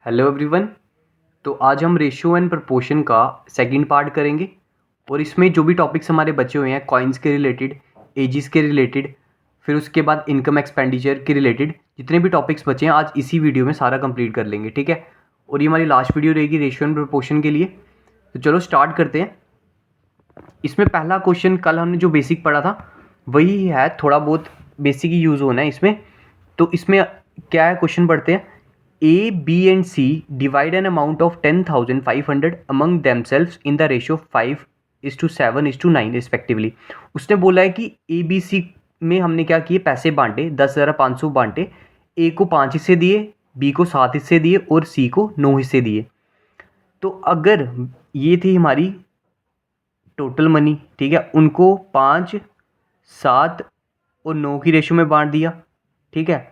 Hello everyone. तो आज हम रेशियो एंड प्रपोर्शन का सेकंड पार्ट करेंगे और इसमें जो भी टॉपिक्स हमारे बचे हुए हैं कॉइन्स के रिलेटेड, एजिस के रिलेटेड, फिर उसके बाद इनकम एक्सपेंडिचर के रिलेटेड जितने भी टॉपिक्स बचे हैं आज इसी वीडियो में सारा कंप्लीट कर लेंगे, ठीक है। और ये हमारी लास्ट वीडियो रहेगी रेशियो एंड प्रपोर्शन के लिए। तो चलो स्टार्ट करते हैं। इसमें पहला क्वेश्चन कल हमने जो बेसिक पढ़ा था वही है, थोड़ा बहुत बेसिक ही यूज़ होना है इसमें। तो इसमें क्या है, क्वेश्चन पढ़ते हैं। A B and C divide an amount of 10,500 among themselves in the ratio 5:7:9 respectively. उसने बोला है कि ए बी सी में हमने क्या किए, पैसे बांटे, 10,500 बांटे। ए को 5 हिस्से दिए, बी को 7 हिस्से दिए और सी को 9 हिस्से दिए। तो अगर ये थी हमारी टोटल मनी, ठीक है, उनको 5, 7 और 9 की रेशो में बांट दिया, ठीक है।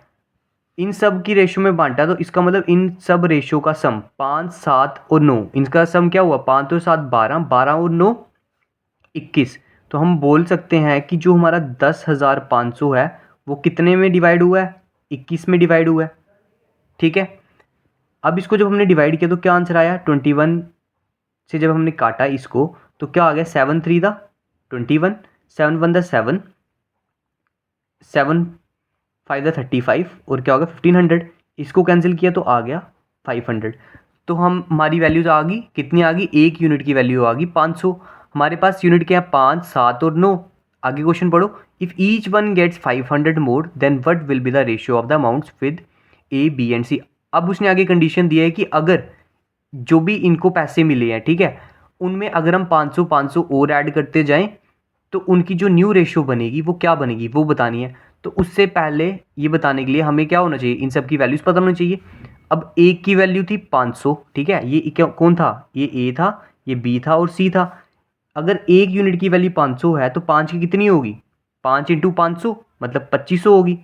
इन सब की रेशो में बांटा तो इसका मतलब इन सब रेशो का सम 5, 7 और 9, इनका सम क्या हुआ, 5 और 7 12, 12 और 9 21। तो हम बोल सकते हैं कि जो हमारा 10,500 है वो कितने में डिवाइड हुआ है, 21 में डिवाइड हुआ है, ठीक है। अब इसको जब हमने डिवाइड किया तो क्या आंसर आया, 21 से जब हमने काटा इसको तो क्या आ गया, 7 3 दा 21, 7 1 दा 7, 7 5 दा 35 और क्या होगा 1500। इसको कैंसिल किया तो आ गया 500। तो हम हमारी वैल्यूज आ गई, कितनी आ गई, एक यूनिट की वैल्यू आ गई 500। हमारे पास यूनिट क्या है, 5, 7 और 9। आगे क्वेश्चन पढ़ो। If each one gets 500 more than what will be the ratio of the amounts with A B and C. अब उसने आगे कंडीशन दिया है कि अगर जो भी इनको पैसे मिले हैं, ठीक है, उनमें अगर हम 500 500 और ऐड करते जाएं तो उनकी जो न्यू रेशियो बनेगी वो क्या बनेगी वो बतानी है। तो उससे पहले ये बताने के लिए हमें क्या होना चाहिए, इन सब की वैल्यूज़ पता होनी चाहिए। अब एक की वैल्यू थी 500, ठीक है, ये क्या कौन था, ये ए था, ये बी था और सी था। अगर एक यूनिट की वैल्यू 500 है तो 5 की कितनी होगी, 5 इंटू 500 मतलब 2500 होगी,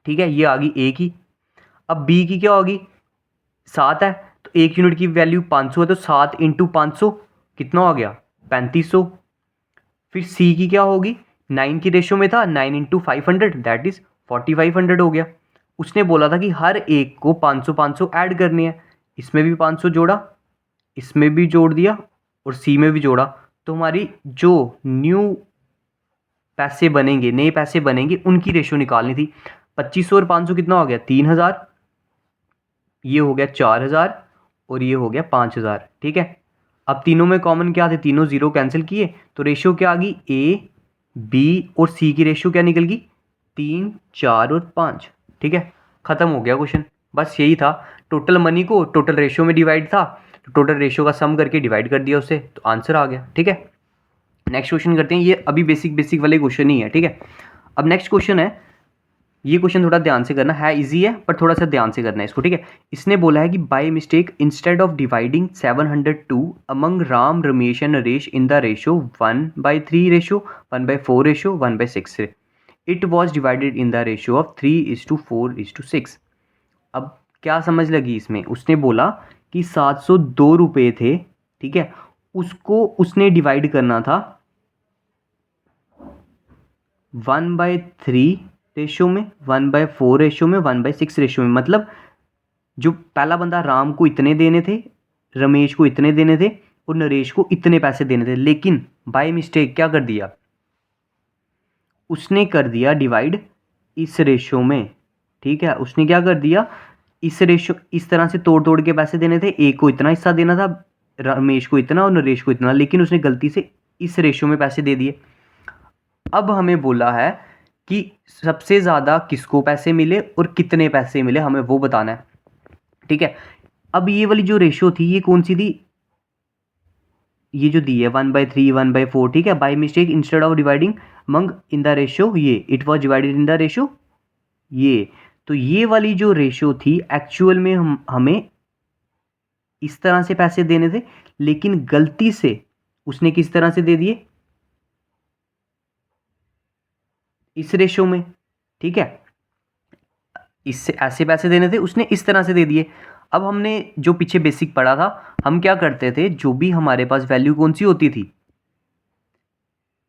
ठीक है, ये आ गई ए की। अब बी की क्या होगी, 7 है, तो एक यूनिट की वैल्यू 500 है तो 7 इंटू 500 कितना हो गया, 3500। फिर सी की क्या होगी, 9 की रेशो में था, 9 इंटू 500 दैट इज 4500 हो गया। उसने बोला था कि हर एक को 500 500 ऐड करने हैं, इसमें भी 500 जोड़ा, इसमें भी जोड़ दिया और सी में भी जोड़ा। तो हमारी जो न्यू पैसे बनेंगे, नए पैसे बनेंगे, उनकी रेशो निकालनी थी। 2500 और 500 कितना हो गया, 3000, ये हो गया 4000 और ये हो गया 5000, ठीक है। अब तीनों में कॉमन क्या थे, तीनों जीरो कैंसिल किए तो रेशियो क्या आ गई, ए बी और सी की रेशियो क्या निकल गई, 3, 4 और 5, ठीक है। खत्म हो गया क्वेश्चन, बस यही था। टोटल मनी को टोटल रेशियो में डिवाइड था तो टोटल रेशियो का सम करके डिवाइड कर दिया उससे तो आंसर आ गया, ठीक है। नेक्स्ट क्वेश्चन करते हैं, ये अभी बेसिक बेसिक वाले क्वेश्चन ही है, ठीक है। अब नेक्स्ट क्वेश्चन है, ये क्वेश्चन थोड़ा ध्यान से करना है, इजी है पर थोड़ा सा ध्यान से करना है इसको, ठीक है। इसने बोला है कि by mistake instead of dividing 702 among Ram Ramesh and Naresh in the ratio 1/3 ratio 1/4 ratio 1/6 it was divided in the ratio of 3:4:6। अब क्या समझ लगी इसमें, उसने बोला कि 702 रुपये थे, ठीक है, उसको उसने डिवाइड करना था 1/3 रेशियो में, 1/4 रेशियो में, 1/6 रेशियो में। मतलब जो पहला बंदा राम को इतने देने थे, रमेश को इतने देने थे और नरेश को इतने पैसे देने थे, लेकिन बाय मिस्टेक क्या कर दिया, उसने कर दिया डिवाइड इस रेशियो में, ठीक है। उसने क्या कर दिया, इस रेशियो इस तरह से तोड़ तोड़ के पैसे देने थे, एक को इतना हिस्सा देना था, रमेश को इतना और नरेश को इतना, लेकिन उसने गलती से इस रेशियो में पैसे दे दिए। अब हमें बोला है कि सबसे ज़्यादा किसको पैसे मिले और कितने पैसे मिले, हमें वो बताना है, ठीक है। अब ये वाली जो रेशियो थी ये कौन सी थी, ये जो दी है 1/3 1/4, ठीक है। By mistake instead of dividing मंग इन द रेशियो, ये it was divided in the ratio, ये तो ये वाली जो रेशियो थी एक्चुअल में हमें इस तरह से पैसे देने थे, लेकिन गलती से उसने किस तरह से दे दिए, इस रेशियो में, ठीक है। इससे ऐसे पैसे देने थे, उसने इस तरह से दे दिए। अब हमने जो पीछे बेसिक पढ़ा था, हम क्या करते थे, जो भी हमारे पास वैल्यू कौन सी होती थी,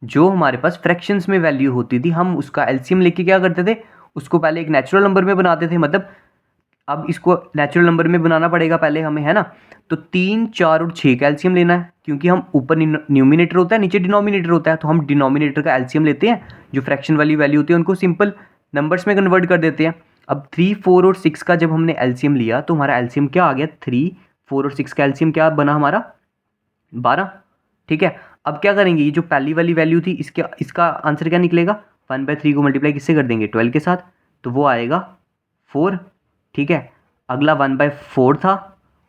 जो हमारे पास फ्रैक्शंस में वैल्यू होती थी, हम उसका एलसीएम लेके क्या करते थे, उसको पहले एक नेचुरल नंबर में बनाते थे। मतलब अब इसको नेचुरल नंबर में बनाना पड़ेगा पहले हमें, है ना। तो 3, 4 और 6 का एलसीएम लेना है, क्योंकि हम ऊपर न्यूमिनेटर होता है, नीचे डिनोमिनेटर होता है, तो हम डिनोमिनेटर का एलसीएम लेते हैं, जो फ्रैक्शन वाली वैल्यू होती है उनको सिंपल नंबर्स में कन्वर्ट कर देते हैं। अब 3, 4 और 6 का जब हमने एलसीएम लिया तो हमारा एलसीएम क्या आ गया, 3, 4 और 6 का एलसीएम क्या बना हमारा, 12। ठीक है, अब क्या करेंगे, ये जो पहली वाली वैल्यू थी इसका आंसर क्या निकलेगा, 1/3 को मल्टीप्लाई किससे कर देंगे, 12 के साथ, तो वो आएगा 4। ठीक है, अगला 1/4 था,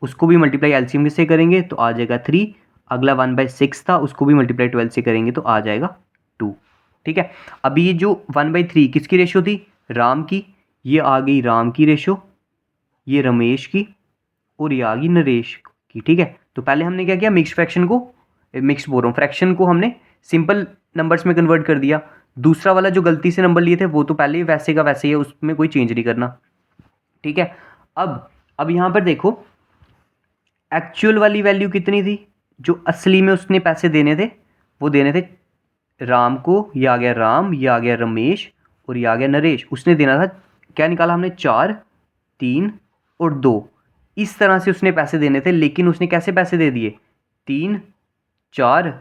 उसको भी मल्टीप्लाई एलसीएम किससे करेंगे तो आ जाएगा 3। अगला 1/6 था, उसको भी मल्टीप्लाई 12 से करेंगे तो आ जाएगा 2। ठीक है, अभी ये जो 1/3 किसकी रेशो थी, राम की, ये आ गई राम की रेशो, ये रमेश की, और ये आ गई नरेश की। ठीक है, तो पहले हमने क्या किया, मिक्स फ्रैक्शन को, मिक्स बोल रहा हूँ, फ्रैक्शन को हमने सिंपल नंबर्स में कन्वर्ट कर दिया। दूसरा वाला जो गलती से नंबर लिए थे वो तो पहले ही वैसे का वैसे ही है, उसमें कोई चेंज नहीं करना। ठीक है, अब यहाँ पर देखो एक्चुअल वाली वैल्यू कितनी थी, जो असली में उसने पैसे देने थे वो देने थे राम को, ये आ गया राम, ये आ गया रमेश, और ये आ गया नरेश। उसने देना था, क्या निकाला हमने, 4, 3 और 2, इस तरह से उसने पैसे देने थे। लेकिन उसने कैसे पैसे दे दिए, 3, 4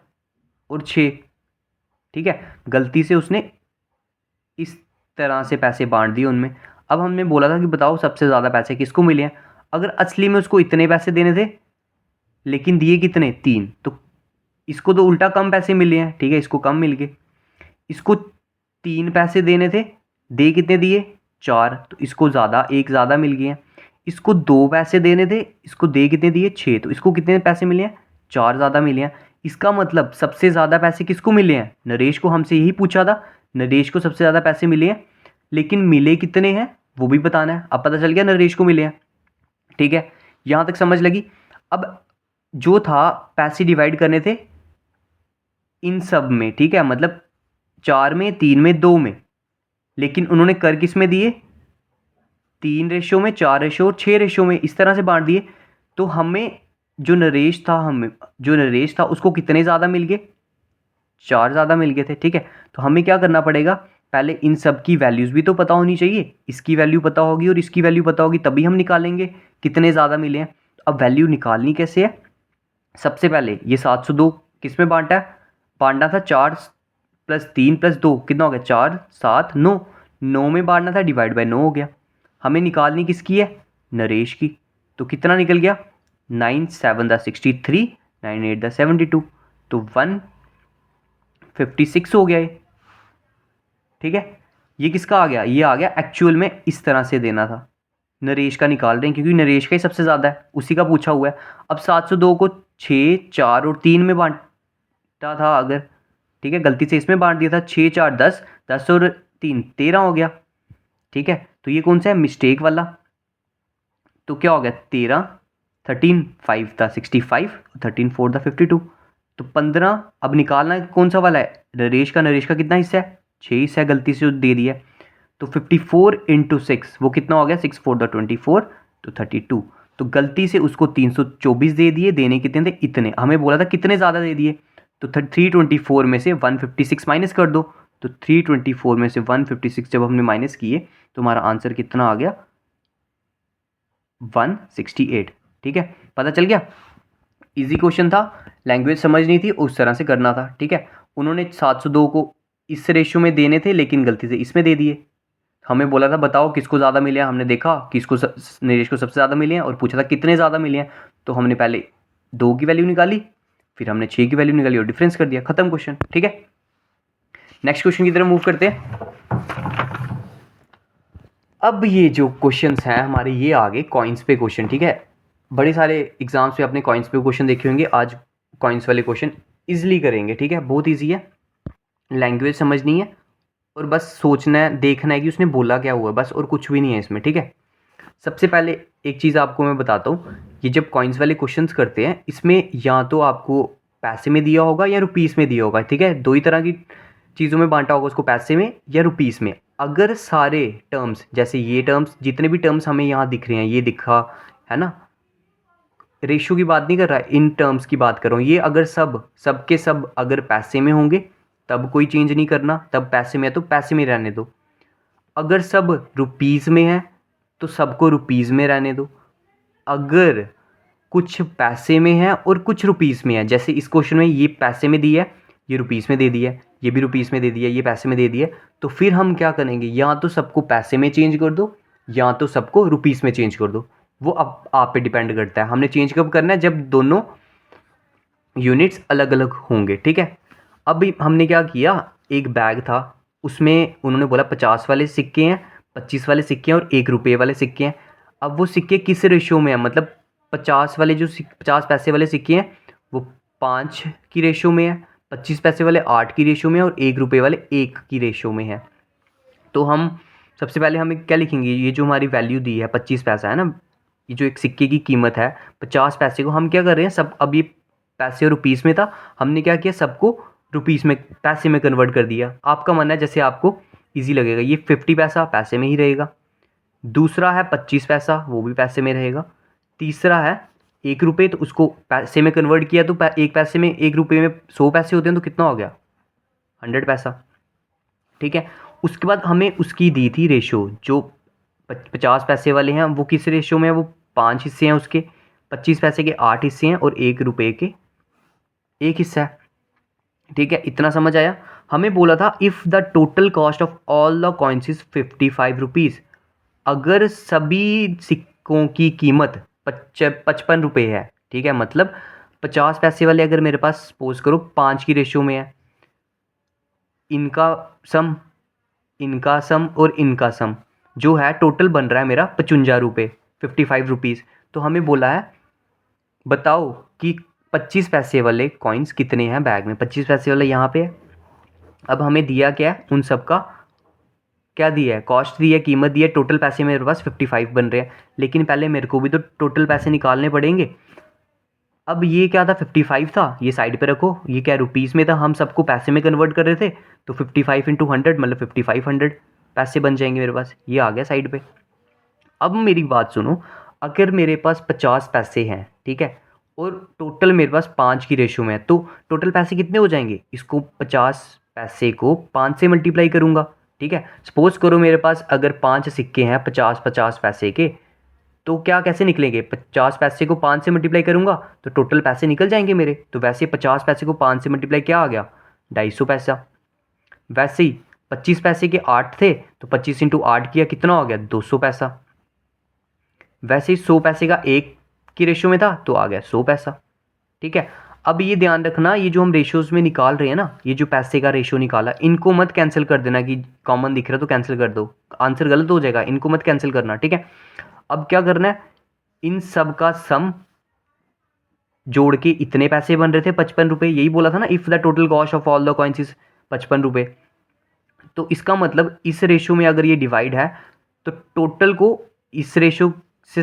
और 6। ठीक है, गलती से उसने इस तरह से पैसे बांट दिए उनमें। अब हमने बोला था कि बताओ सबसे ज़्यादा पैसे किसको मिले हैं, अगर असली में उसको इतने पैसे देने थे लेकिन दिए कितने, 3, तो इसको तो उल्टा कम पैसे मिले हैं। ठीक है, इसको कम मिल गए, इसको 3 पैसे देने थे, दे कितने दिए, 4, तो इसको ज़्यादा, एक ज़्यादा मिल गए हैं। इसको 2 पैसे देने थे, इसको दे कितने दिए, 6, तो इसको कितने पैसे मिले हैं, 4 ज़्यादा मिले हैं। इसका मतलब सबसे ज़्यादा पैसे किसको मिले हैं, नरेश को। हमसे यही पूछा था, नरेश को सबसे ज़्यादा पैसे मिले हैं, लेकिन मिले कितने हैं वो भी बताना है। अब पता चल गया नरेश को मिले हैं। ठीक है, यहाँ तक समझ लगी। अब जो था पैसे डिवाइड करने थे इन सब में, ठीक है, मतलब 4 में, 3 में, 2 में, लेकिन उन्होंने कर किस में दिए, 3 रेशो में, 4 रेशो और 6 रेशो में, इस तरह से बांट दिए। तो हमें जो नरेश था उसको कितने ज़्यादा मिल गए, 4 ज़्यादा मिल गए थे। ठीक है, तो हमें क्या करना पड़ेगा, पहले इन सब की वैल्यूज़ भी तो पता होनी चाहिए, इसकी वैल्यू पता होगी और इसकी वैल्यू पता होगी, तभी हम निकालेंगे कितने ज़्यादा मिले हैं। अब वैल्यू निकालनी कैसे है, सबसे पहले ये 702 किस में बांटा है, बांटना था 4 + 3 + 2, कितना हो गया, 4, 7, 9, 9 में बांटना था, डिवाइड बाय 9 हो गया। हमें निकालनी किसकी है, नरेश की, तो कितना निकल गया, 9 7 दा 63, 9 8 दा 72, तो 156 हो गया ये। ठीक है, ये किसका आ गया, ये आ गया एक्चुअल में इस तरह से देना था। नरेश का निकाल रहे हैं क्योंकि नरेश का ही सबसे ज़्यादा है, उसी का पूछा हुआ है। अब 702 को 6, 4 और 3 में बांटा था अगर, ठीक है, गलती से इसमें बांट दिया था, 6, 4, 10, 10 और 3 13 हो गया। ठीक है, तो ये कौन सा है, मिस्टेक वाला, तो क्या हो गया, 13, 13, 5 था 65, 13, 4 था 52, तो 15। अब निकालना कौन सा वाला है, नरेश का। नरेश का कितना हिस्सा है, 6 हिस्सा है, गलती से दे दिया है। तो 54 × 6 वो कितना हो गया, 6 4 दा 24, तो 32। तो गलती से उसको 324 दे दिए, देने कितने थे, इतने। हमें बोला था कितने ज़्यादा दे दिए, तो 324 में से 156 माइनस कर दो, तो 324 में से 156 जब हमने माइनस किए तो हमारा आंसर कितना आ गया, 168। ठीक है, पता चल गया, इजी क्वेश्चन था, लैंग्वेज समझनी थी, उस तरह से करना था। ठीक है, उन्होंने 702 को इस रेशियो में देने थे लेकिन गलती से इसमें दे दिए। हमें बोला था बताओ किसको ज़्यादा मिले हैं, हमने देखा किसको नरेश को सबसे ज़्यादा मिले हैं और पूछा था कितने ज़्यादा मिले हैं, तो हमने पहले 2 की वैल्यू निकाली, फिर हमने 6 की वैल्यू निकाली और डिफरेंस कर दिया, खत्म क्वेश्चन। ठीक है, नेक्स्ट क्वेश्चन की तरफ मूव करते हैं। अब ये जो क्वेश्चंस हैं हमारे, ये आगे कॉइन्स पे क्वेश्चन। ठीक है, बड़े सारे एग्जाम्स पे अपने कॉइन्स पे क्वेश्चन देखे होंगे, आज कॉइन्स वाले क्वेश्चन इजीली करेंगे। ठीक है, बहुत ईजी है, लैंग्वेज समझनी है और बस सोचना है, देखना है कि उसने बोला क्या हुआ, बस, और कुछ भी नहीं है इसमें। ठीक है, सबसे पहले एक चीज़ आपको मैं बताता हूँ, ये जब कॉइन्स वाले क्वेश्चंस करते हैं इसमें या तो आपको पैसे में दिया होगा या रुपीस में दिया होगा। ठीक है, दो ही तरह की चीज़ों में बांटा होगा उसको, पैसे में या रुपीस में। अगर सारे टर्म्स, जैसे ये टर्म्स, जितने भी टर्म्स हमें यहाँ दिख रहे हैं, ये दिखा है ना, रेशियो की बात नहीं कर रहा, इन टर्म्स की बात कर रहा हूँ। ये अगर सब के सब अगर पैसे में होंगे तब कोई चेंज नहीं करना, तब पैसे में है तो पैसे में रहने दो। अगर सब रुपीस में है तो सबको रुपीज़ में रहने दो। अगर कुछ पैसे में है और कुछ रुपीज़ में है, जैसे इस क्वेश्चन में ये पैसे में दिया है, ये रुपीज़ में दे दिया है, ये भी रुपीज़ में दे दिया है, ये पैसे में दे दिया है, तो फिर हम क्या करेंगे, या तो सबको पैसे में चेंज कर दो या तो सबको रुपीज़ में चेंज कर दो। वो अब आप पे डिपेंड करता है। हमने चेंज कब करना है, जब दोनों यूनिट्स अलग अलग होंगे, ठीक है। अब हमने क्या किया, एक बैग था, उसमें उन्होंने बोला 50 वाले सिक्के हैं, 25 वाले सिक्के हैं और 1 रुपये वाले सिक्के हैं। अब वो सिक्के किस रेशो में है, मतलब 50 वाले जो 50 पैसे वाले सिक्के हैं वो 5 की रेशो में है, 25 पैसे वाले 8 की रेशो में है और 1 रुपये वाले 1 की रेशो में है। तो हम सबसे पहले हमें क्या लिखेंगे, ये जो हमारी वैल्यू दी है 25 पैसा है ना, ये जो एक सिक्के की कीमत है 50 पैसे को हम क्या कर रहे हैं, सब अब ये पैसे और रुपीज़ में था, हमने क्या किया, सबको रुपीज़ में पैसे में कन्वर्ट कर दिया। आपका मानना है जैसे आपको ईजी लगेगा। ये 50 पैसा पैसे में ही रहेगा, दूसरा है 25 पैसा वो भी पैसे में रहेगा, तीसरा है 1 रुपये, तो उसको पैसे में कन्वर्ट किया तो एक पैसे में 1 रुपये में 100 पैसे होते हैं, तो कितना हो गया 100 पैसा, ठीक है। उसके बाद हमें उसकी दी थी रेशो, जो 50 पैसे वाले हैं वो किस रेशो में है, वो 5 हिस्से हैं उसके, 25 पैसे के 8 हिस्से हैं और 1 रुपये के 1 हिस्सा है, ठीक है। इतना समझ आया। हमें बोला था if the total cost of all the coins is 55 rupees, अगर सभी सिक्कों की कीमत 55 रुपये है, ठीक है, मतलब 50 पैसे वाले अगर मेरे पास सपोज करो 5 की रेशो में है, इनका सम इनका सम और इनका सम जो है टोटल बन रहा है मेरा 55 रुपये, 55 रुपीज़। तो हमें बोला है बताओ कि 25 पैसे वाले कॉइन्स कितने हैं बैग में, 25 पैसे वाले यहाँ पे है। अब हमें दिया क्या है, उन सब का क्या दिया है, कॉस्ट दी है, कीमत दी है, टोटल पैसे मेरे पास 55 बन रहे हैं, लेकिन पहले मेरे को भी तो टोटल पैसे निकालने पड़ेंगे। अब ये क्या था 55 था, ये साइड पे रखो, ये क्या रुपीज़ में था, हम सबको पैसे में कन्वर्ट कर रहे थे, तो 55 इंटू 100 मतलब 5500 पैसे बन जाएंगे मेरे पास, ये आ गया साइड पे। अब मेरी बात सुनो, अगर मेरे पास 50 पैसे हैं, ठीक है, और टोटल मेरे पास 5 की रेशो में है, तो टोटल पैसे कितने हो जाएंगे, इसको 50 पैसे को 5 से मल्टीप्लाई करूँगा, ठीक है। सपोज करो मेरे पास अगर 5 सिक्के हैं 50-50 पैसे के, तो क्या कैसे निकलेंगे, 50 पैसे को 5 से मल्टीप्लाई करूँगा तो टोटल पैसे निकल जाएंगे मेरे। तो वैसे 50 पैसे को 5 से मल्टीप्लाई क्या आ गया, 250 पैसा। वैसे ही 25 पैसे के 8 थे, तो 25 इंटू 8 किया कितना हो गया 200 पैसा। वैसे ही 100 पैसे का 1 की रेशो में था तो आ गया 100 पैसा, ठीक है। अब ये ध्यान रखना, ये जो हम रेशोज़ में निकाल रहे हैं ना, ये जो पैसे का रेशो निकाला, इनको मत कैंसिल कर देना कि कॉमन दिख रहा है तो कैंसिल कर दो, आंसर गलत हो जाएगा, इनको मत कैंसिल करना, ठीक है। अब क्या करना है, इन सब का सम जोड़ के इतने पैसे बन रहे थे 55 रुपये, यही बोला था ना, if the total cost of all the coins is 55 रुपये। तो इसका मतलब इस रेशो में अगर ये डिवाइड है तो टोटल को इस रेशो से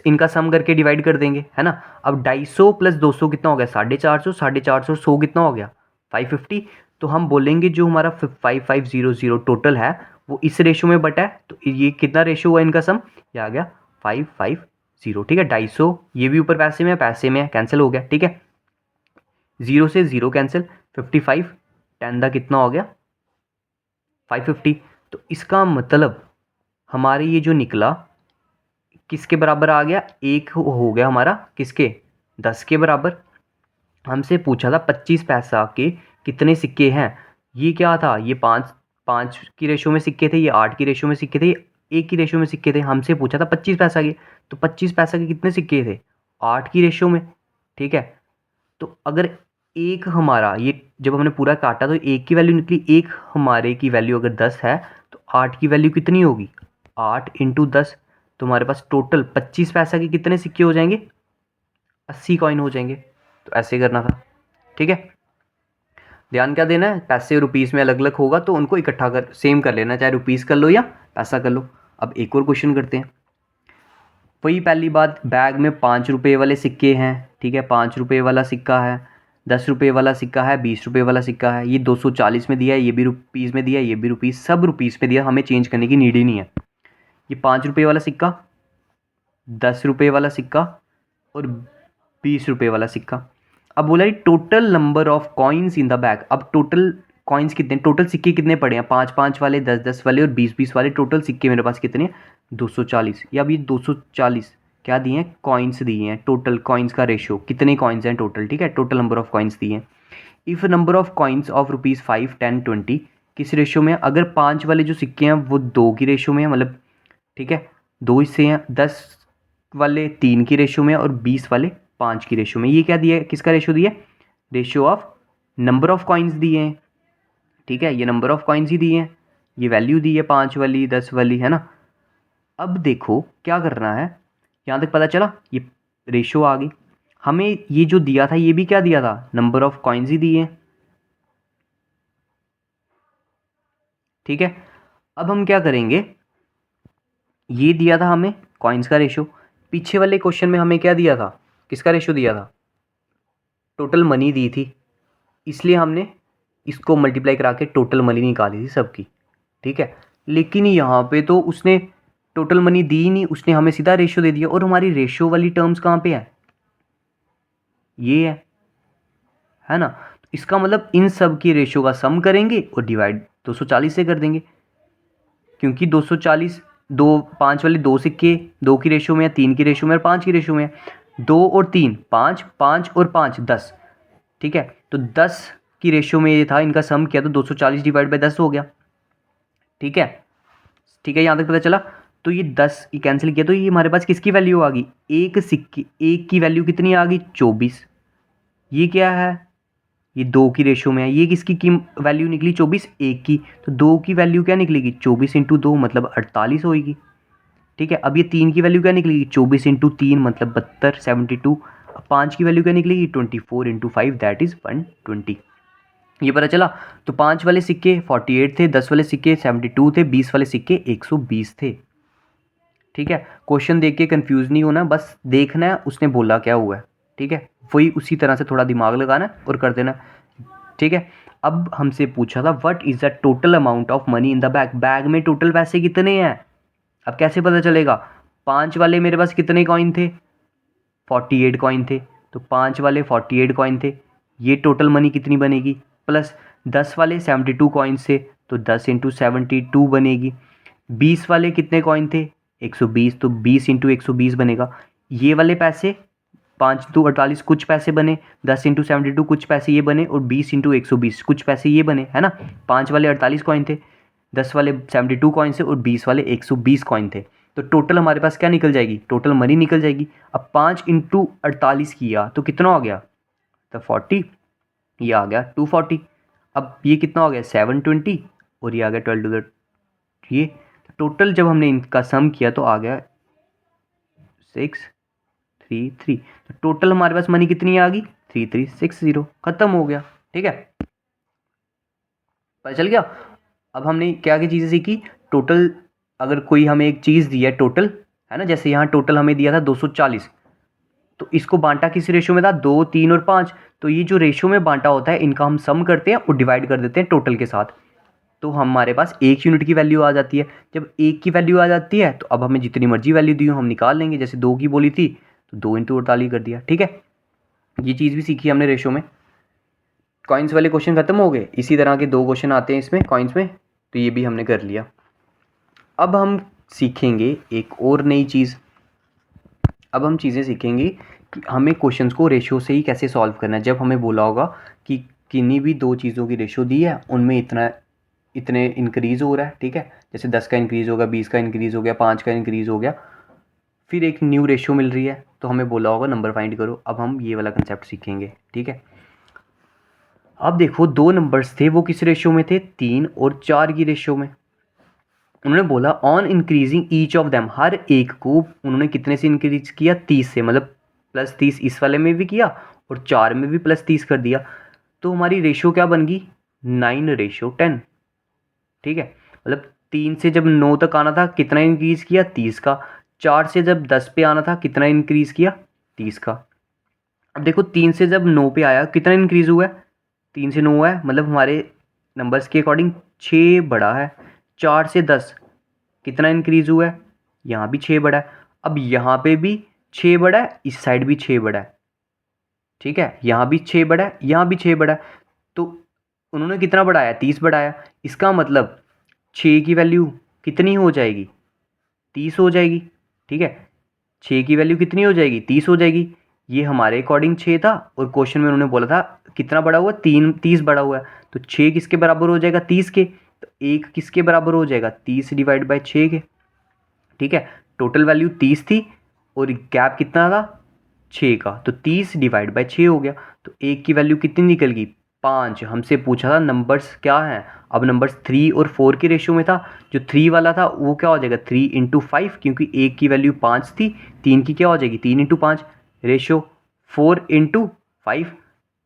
इनका सम करके डिवाइड कर देंगे, है ना। अब 250 प्लस 200 कितना हो गया 450, 450 100 कितना हो गया 550। तो हम बोलेंगे जो हमारा 5500 टोटल है वो इस रेशो में बटा है, तो ये कितना रेशो हुआ इनका सम, ये आ गया 550, ठीक है। 250 ये भी ऊपर पैसे में है कैंसिल हो गया, ठीक है, 0 से 0 कैंसिल, 55 10 दा कितना हो गया 550। तो इसका मतलब हमारे ये जो निकला किसके बराबर आ गया, एक हो गया हमारा किसके 10 के बराबर। हमसे पूछा था 25 पैसा के कितने सिक्के हैं, ये क्या था, ये 5 की रेशो में सिक्के थे, ये 8 की रेशो में सिक्के थे, 1 की रेशो में सिक्के थे। हमसे पूछा था 25 पैसा के, तो 25 पैसा के कितने सिक्के थे 8 की रेशो में, ठीक है। तो अगर एक हमारा ये जब हमने पूरा काटा तो 1 की वैल्यू निकली, एक हमारे की वैल्यू अगर 10 है तो 8 की वैल्यू कितनी होगी 8 इंटू 10, तो हमारे पास टोटल 25 पैसा के कितने सिक्के हो जाएंगे 80 कॉइन हो जाएंगे। तो ऐसे करना था, ठीक है। ध्यान क्या देना है, पैसे रुपीज़ में अलग अलग होगा तो उनको इकट्ठा कर सेम कर लेना, चाहे रुपीज़ कर लो या पैसा कर लो। अब एक और क्वेश्चन करते हैं। वही पहली बात, बैग में 5 रुपये वाले सिक्के हैं, ठीक है, 5 रुपये वाला सिक्का है, 10 रुपये वाला सिक्का है, 20 रुपये वाला सिक्का है, ये 240 में दिया है, ये भी रुपीज़ में दिया है, ये भी रुपीज़, सब रुपीज़ में दिया, हमें चेंज करने की नीड ही नहीं है। ये 5 रुपये वाला सिक्का, 10 रुपये वाला सिक्का और 20 रुपये वाला सिक्का। अब बोला है total number of coins in the bag. अब टोटल कॉइन्स कितने, टोटल सिक्के कितने पड़े हैं, 5-5 वाले, 10-10 वाले और 20-20 वाले, टोटल सिक्के मेरे पास कितने हैं 240। या अब ये 240 क्या दिए हैं, कॉइन्स दिए हैं, टोटल कॉइन्स का रेशो, कितने कॉइन्स हैं टोटल, ठीक है, टोटल नंबर ऑफ कॉइन्स दिए हैं। If number of coins of rupees 5, 10, 20 किस रेशो में है, अगर 5 वाले जो सिक्के हैं वो 2 की रेशो में है, मतलब ठीक है 2 हिस्से हैं, 10 वाले 3 की रेशो में और 20 वाले 5 की रेशो में। ये क्या दिया है, किसका रेशो दिया है, ratio of number of coins दिए हैं, ठीक है, ये नंबर ऑफ कॉइन्स ही दिए हैं, ये वैल्यू दी है 5 वाली 10 वाली, है ना। अब देखो क्या करना है, यहाँ तक पता चला, ये रेशो आ गई। हमें ये जो दिया था ये भी क्या दिया था, नंबर ऑफ कॉइन्स ही दिए हैं, ठीक है। अब हम क्या करेंगे, ये दिया था हमें कॉइन्स का रेशो, पीछे वाले क्वेश्चन में हमें क्या दिया था, किसका रेशो दिया था, टोटल मनी दी थी, इसलिए हमने इसको मल्टीप्लाई करा के टोटल मनी निकाली थी सबकी, ठीक है। लेकिन यहाँ पे तो उसने टोटल मनी दी ही नहीं, उसने हमें सीधा रेशो दे दिया, और हमारी रेशो वाली टर्म्स कहाँ पे है, ये है ना। तो इसका मतलब इन सब की रेशो का सम करेंगे और डिवाइड 240 से कर देंगे, क्योंकि 240 दो 5 वाले 2 सिक्के 2 की रेशो में है, 3 की रेशो में और 5 की रेशो में है, 2 और 3 5, 5 और 5 10, ठीक है। तो 10 की रेशो में ये था, इनका सम किया तो 240 डिवाइड बाई 10 हो गया, ठीक है, ठीक है, यहाँ तक पता चला। तो ये 10 ये कैंसिल किया तो ये हमारे पास किसकी वैल्यू आ गई, एक सिक्के, एक की वैल्यू कितनी आ गई 24। ये क्या है, ये 2 की रेशो में है, ये किसकी की वैल्यू निकली 24, एक की, तो 2 की वैल्यू क्या निकलेगी 24 इंटू 2 मतलब 48 होगी, ठीक है। अब ये 3 की वैल्यू क्या निकलेगी 24 इंटू 3 मतलब 72 72। अब 5 की वैल्यू क्या निकलेगी 24 इंटू 5 दैट इज़ 120। ये पता चला। तो 5 वाले सिक्के 48 थे, 10 वाले सिक्के 72 थे, 20 वाले सिक्के 120 थे, ठीक है। क्वेश्चन देख के कंफ्यूज नहीं होना, बस देखना है उसने बोला क्या हुआ है, ठीक है, वही उसी तरह से थोड़ा दिमाग लगाना और कर देना, ठीक है। अब हमसे पूछा था what is the total amount of money in the bag, bag में टोटल पैसे कितने हैं, अब कैसे पता चलेगा, 5 वाले मेरे पास कितने कॉइन थे 48 कॉइन थे, तो 5 वाले 48 कॉइन थे, ये टोटल मनी कितनी बनेगी, प्लस 10 वाले 72 कॉइन्स थे तो 10 इंटू 72 बनेगी, 20 वाले कितने कॉइन थे 120 तो 20 इंटू 120 बनेगा, ये वाले पैसे 5 इंटू 48 कुछ पैसे बने, 10 इंटू 72 कुछ पैसे ये बने और 20 इंटू 120 कुछ पैसे ये बने, है ना। 5 वाले 48 कॉइन थे, 10 वाले 72 कॉइन थे और 20 वाले 120 कॉइन थे, तो टोटल हमारे पास क्या निकल जाएगी, टोटल मनी निकल जाएगी। अब 5 इंटू 48 किया तो कितना हो गया, तो 40, ये आ गया 240। अब ये कितना हो गया 720 और ये आ गया 12 टू द, ये टोटल जब हमने इनका सम किया तो आ गया 633, तो टोटल हमारे पास मनी कितनी आ गई 3360, खत्म हो गया, ठीक है, पता चल गया। अब हमने क्या क्या चीज़ें सीखी, टोटल अगर कोई हमें एक चीज़ दी है टोटल, है ना, जैसे यहाँ टोटल हमें दिया था 240, तो इसको बांटा किस रेशो में था 2, 3 और 5, तो ये जो रेशो में बांटा होता है इनका हम सम करते हैं और डिवाइड कर देते हैं टोटल के साथ, तो हमारे पास एक यूनिट की वैल्यू आ जाती है। जब एक की वैल्यू आ जाती है तो अब हमें जितनी मर्जी वैल्यू दी हो हम निकाल लेंगे, जैसे 2 की बोली थी तो 2 इंटू 48 कर दिया, ठीक है। ये चीज़ भी सीखी हमने रेशो में। कॉइन्स वाले क्वेश्चन खत्म हो गए, इसी तरह के 2 क्वेश्चन आते हैं इसमें कॉइन्स में, तो ये भी हमने कर लिया। अब हम सीखेंगे एक और नई चीज़, अब हम चीज़ें सीखेंगे कि हमें क्वेश्चंस को रेशो से ही कैसे सॉल्व करना है। जब हमें बोला होगा कि किन्हीं भी 2 चीज़ों की रेशो दी है उनमें इतने इंक्रीज़ हो रहा है, ठीक है, जैसे 10 का इंक्रीज़ हो गया, 20 का इंक्रीज़ हो गया, 5 का इंक्रीज़ हो गया, फिर एक न्यू रेशो मिल रही है तो हमें बोला होगा नंबर फाइंड करो। अब हम ये वाला कंसेप्ट सीखेंगे, ठीक है। अब देखो 2 नंबर्स थे, वो किस रेशो में थे 3 और 4 की रेशो में। उन्होंने बोला on increasing each of them, हर एक को उन्होंने कितने से इंक्रीज किया 30 से, मतलब प्लस 30 इस वाले में भी किया और 4 में भी प्लस 30 कर दिया, तो हमारी रेशो क्या बन गई 9:10, ठीक है। मतलब 3 से जब 9 तक आना था कितना इंक्रीज़ किया 30 का, 4 से जब 10 पे आना था कितना इंक्रीज़ किया 30 का। अब देखो 3 से जब 9 पे आया कितना इंक्रीज़ हुआ है, 3 से 9 हुआ है, मतलब हमारे नंबर्स के अकॉर्डिंग 6 बड़ा है। 4 से 10 कितना इंक्रीज़ हुआ है, यहाँ भी 6 बड़ा है। अब यहाँ पे भी 6 बड़ा है, इस साइड भी 6 बड़ा है, ठीक है, यहाँ भी 6 बड़ा है, यहाँ भी 6 बड़ा है, तो उन्होंने कितना बढ़ाया, 30 बढ़ाया। इसका मतलब 6 की वैल्यू कितनी हो जाएगी, 30 हो जाएगी। ठीक है, 6 की वैल्यू कितनी हो जाएगी, 30 हो जाएगी। ये हमारे अकॉर्डिंग 6 था और क्वेश्चन में उन्होंने बोला था कितना बढ़ा हुआ, 30 बढ़ा हुआ है। तो 6 किसके बराबर हो जाएगा, 30 के। तो 1 किसके बराबर हो जाएगा, 30 डिवाइड बाई 6 के। ठीक है, टोटल वैल्यू 30 थी और गैप कितना था, 6 का। तो 30 डिवाइड बाई 6 हो गया। तो 1 की वैल्यू कितनी निकल गई, 5। हमसे पूछा था नंबर्स क्या हैं, अब नंबर्स 3 और 4 के रेशियो में था। जो 3 वाला था वो क्या हो जाएगा, 3 इंटू 5, क्योंकि 1 की वैल्यू 5 थी, 3 की क्या हो जाएगी, 3 इंटू 5। रेशियो 4 इंटू 5,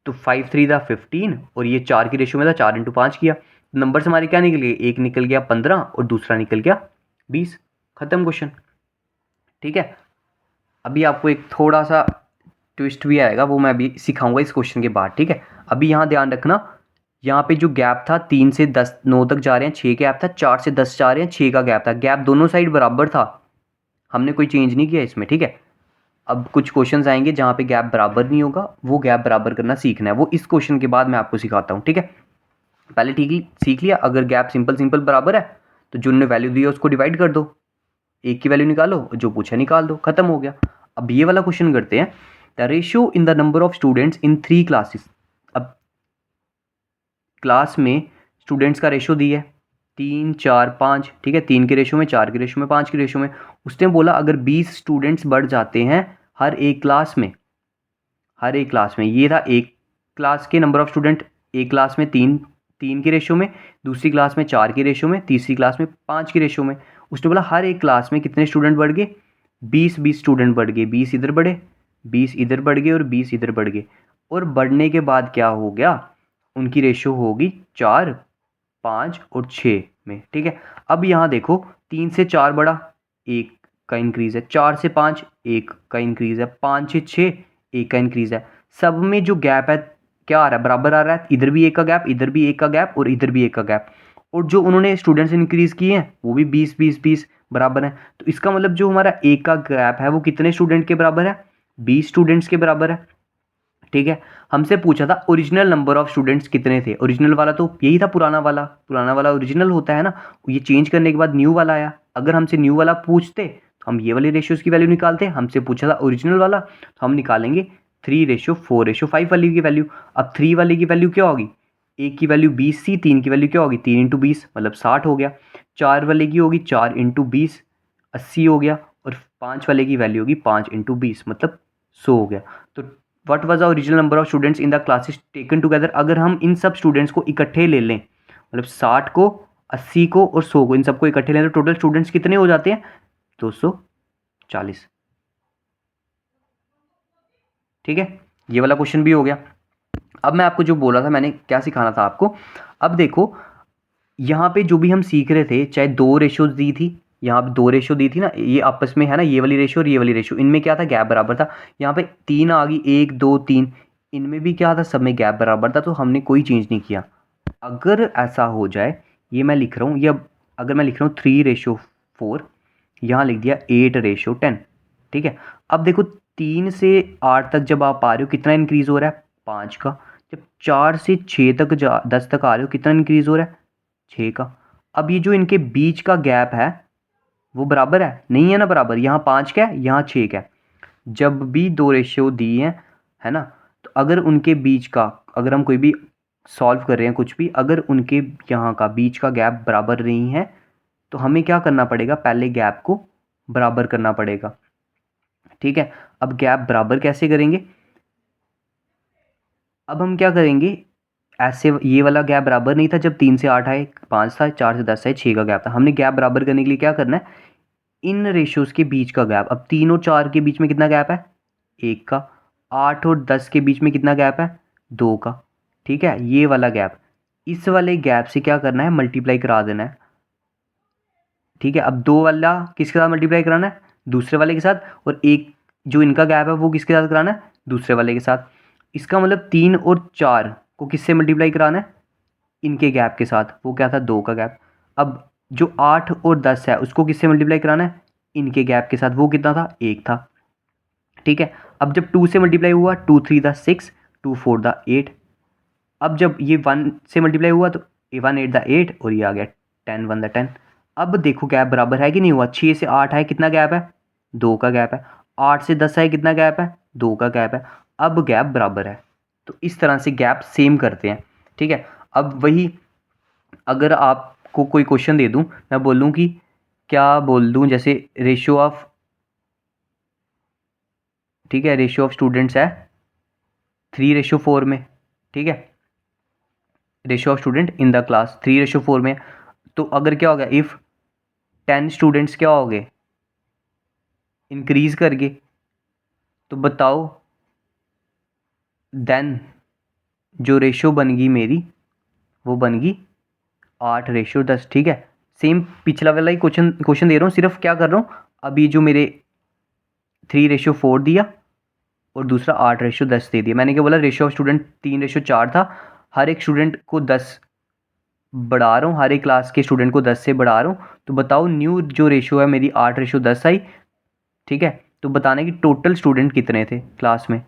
तो 5 3 था 15 और ये 4 की रेशियो में था, 4 इंटू 5 किया। नंबर्स हमारे क्या निकल गए, एक निकल गया 15 और दूसरा निकल गया 20। खत्म क्वेश्चन। ठीक है, अभी आपको एक थोड़ा सा ट्विस्ट भी आएगा, वो मैं अभी सिखाऊंगा इस क्वेश्चन के बाद। ठीक है, अभी यहाँ ध्यान रखना, यहाँ पे जो गैप था 3 से 10 9 तक जा रहे हैं, 6 गैप था, 4 से 10 जा रहे हैं, 6 का गैप था। गैप दोनों साइड बराबर था, हमने कोई चेंज नहीं किया इसमें। ठीक है, अब कुछ क्वेश्चंस आएंगे जहाँ पे गैप बराबर नहीं होगा, वो गैप बराबर करना सीखना है, वो इस क्वेश्चन के बाद मैं आपको सिखाता हूँ। ठीक है, पहले ठीक सीख लिया, अगर गैप सिंपल सिंपल बराबर है तो जो उन्होंने वैल्यू दी है उसको डिवाइड कर दो, 1 की वैल्यू निकालो, जो पूछा निकाल दो, खत्म हो गया। अब ये वाला क्वेश्चन करते हैं, the ratio in the number of students in 3 classes. अब क्लास में स्टूडेंट्स का रेशियो दी है 3 4 5। ठीक है, 3 के रेशियो में, 4 के रेशियो में, 5 के रेशियो में। उसने बोला अगर 20 स्टूडेंट्स बढ़ जाते हैं हर एक क्लास में, हर एक क्लास में, ये था एक क्लास के नंबर ऑफ स्टूडेंट, एक क्लास में 3 के रेशियो में, दूसरी क्लास में 4 के रेशियो में, तीसरी क्लास में 5 के रेशियो में। उसने बोला हर एक क्लास में कितने स्टूडेंट बढ़ गए, 20 स्टूडेंट बढ़ गए, 20 इधर बढ़े, 20 इधर बढ़ गए और 20 इधर बढ़ गए। और बढ़ने के बाद क्या हो गया, उनकी रेशियो होगी 4 5 और 6 में। ठीक है, अब यहाँ देखो 3 से 4 बढ़ा, 1 का इंक्रीज है, 4 से 5 1 का इंक्रीज है, 5 से 6 1 का इंक्रीज है। सब में जो गैप है क्या आ रहा है, बराबर आ रहा है, इधर भी 1 का गैप, इधर भी 1 का गैप और इधर भी 1 का गैप। और जो उन्होंने स्टूडेंट्स इंक्रीज किए हैं वो भी 20 बराबर है। तो इसका मतलब जो हमारा 1 का गैप है वो कितने स्टूडेंट के बराबर है, 20 स्टूडेंट्स के बराबर है। ठीक है, हमसे पूछा था ओरिजिनल नंबर ऑफ स्टूडेंट्स कितने थे, ओरिजिनल वाला तो यही था, पुराना वाला ओरिजिनल होता है ना, ये चेंज करने के बाद न्यू वाला आया। अगर हमसे न्यू वाला पूछते तो हम ये वाले रेशियोज की वैल्यू निकालते, हमसे पूछा था ओरिजिनल वाला तो हम निकालेंगे 3:4:5 वाली की वैल्यू। अब 3 वाले की वैल्यू क्या होगी, 1 की वैल्यू 20 थी, 3 की वैल्यू क्या होगी, 3 इंटू 20 मतलब 60 हो गया। 4 वाले की होगी 4 इंटू 20 80 हो गया। और 5 वाले की वैल्यू होगी 5 इंटू 20 मतलब 100 हो गया। तो what was the original number of students in the classes taken together. अगर हम इन सब स्टूडेंट्स को इकट्ठे ले लें, मतलब 60 को 80 को और 100 को, इन सबको इकट्ठे लें तो टोटल स्टूडेंट्स कितने हो जाते हैं, 240। ठीक है, ये वाला क्वेश्चन भी हो गया। अब मैं आपको जो बोला था, मैंने क्या सिखाना था आपको, अब देखो यहाँ पे जो भी हम सीख रहे थे, चाहे 2 रेशियोज दी थी, यहाँ पे 2 रेशियो दी थी ना, ये आपस में है ना, ये वाली रेशियो और ये वाली रेशियो, इनमें क्या था, गैप बराबर था। यहाँ पे 3 आ गई, 1 2 3, इनमें भी क्या था, सब में गैप बराबर था, तो हमने कोई चेंज नहीं किया। अगर ऐसा हो जाए, ये मैं लिख रहा हूँ, ये अगर मैं लिख रहा हूँ 3:4, यहाँ लिख दिया 8:10। ठीक है, अब देखो 3 से 8 तक जब आप आ रहे हो कितना इंक्रीज हो रहा है, 5 का। जब 4 से 6 तक 10 तक आ रहे हो कितना इंक्रीज हो रहा है, 6 का। अब ये जो इनके बीच का गैप है वो बराबर है, नहीं है ना बराबर, यहाँ 5 का है, यहाँ 6 का है। जब भी 2 रेशियो दी हैं, है ना, तो अगर उनके बीच का, अगर हम कोई भी सॉल्व कर रहे हैं कुछ भी, अगर उनके यहाँ का बीच का गैप बराबर नहीं है तो हमें क्या करना पड़ेगा, पहले गैप को बराबर करना पड़ेगा। ठीक है, अब गैप बराबर कैसे करेंगे, अब हम क्या करेंगे, ऐसे ये वाला गैप बराबर नहीं था जब 3 से 8 आए, 5 था, 4 से 10 आए, 6 का गैप था। हमने गैप बराबर करने के लिए क्या करना है, इन रेशियोज के बीच का गैप, अब 3 और 4 के बीच में कितना गैप है, 1 का। 8 और 10 के बीच में कितना गैप है, 2 का। ठीक है, ये वाला गैप, इस वाले गैप से क्या करना है, मल्टीप्लाई करा देना है। ठीक है, अब 2 वाला किसके साथ मल्टीप्लाई कराना है, दूसरे वाले के साथ, और एक जो इनका गैप है वो किसके साथ कराना है, दूसरे वाले के साथ। इसका मतलब 3 और 4 को किससे मल्टीप्लाई कराना है, इनके गैप के साथ, वो क्या था, 2 का गैप। अब जो 8 और 10 है उसको किससे मल्टीप्लाई कराना है, इनके गैप के साथ, वो कितना था, 1 था। ठीक है, अब जब 2 से मल्टीप्लाई हुआ, 2 3 द 6, 2 4 द 8। अब जब ये 1 से मल्टीप्लाई हुआ तो 1 8 द 8 और ये आ गया 10 1 द 10। अब देखो गैप बराबर है कि नहीं हुआ। 6 से 8 है, कितना गैप है, 2 का गैप है। 8 से 10 है, कितना गैप है, 2 का गैप है। अब गैप बराबर है। तो इस तरह से गैप सेम करते हैं, ठीक है। अब वही अगर आपको कोई क्वेश्चन दे दूं, मैं बोलूं कि क्या बोल दूं, जैसे रेशियो ऑफ, ठीक है, रेशियो ऑफ स्टूडेंट्स है 3:4 में, ठीक है, ratio of student in the class 3:4 में। तो अगर क्या हो गया, इफ़ 10 स्टूडेंट्स क्या हो गए, इंक्रीज कर गए, तो बताओ देन जो रेशियो बन गई मेरी वो बन गई 8:10, ठीक है। सेम पिछला वाला ही क्वेश्चन दे रहा हूँ, सिर्फ क्या कर रहा हूँ, अभी जो मेरे 3:4 दिया और दूसरा 8:10 दे दिया। मैंने क्या बोला, रेशियो ऑफ स्टूडेंट 3:4 था, हर एक स्टूडेंट को 10 बढ़ा रहा हूँ, हर एक क्लास के स्टूडेंट को 10 से बढ़ा रहा हूँ। तो बताओ न्यू जो रेशियो है मेरी 8:10 आई, ठीक है। तो बताने कि टोटल स्टूडेंट कितने थे क्लास में,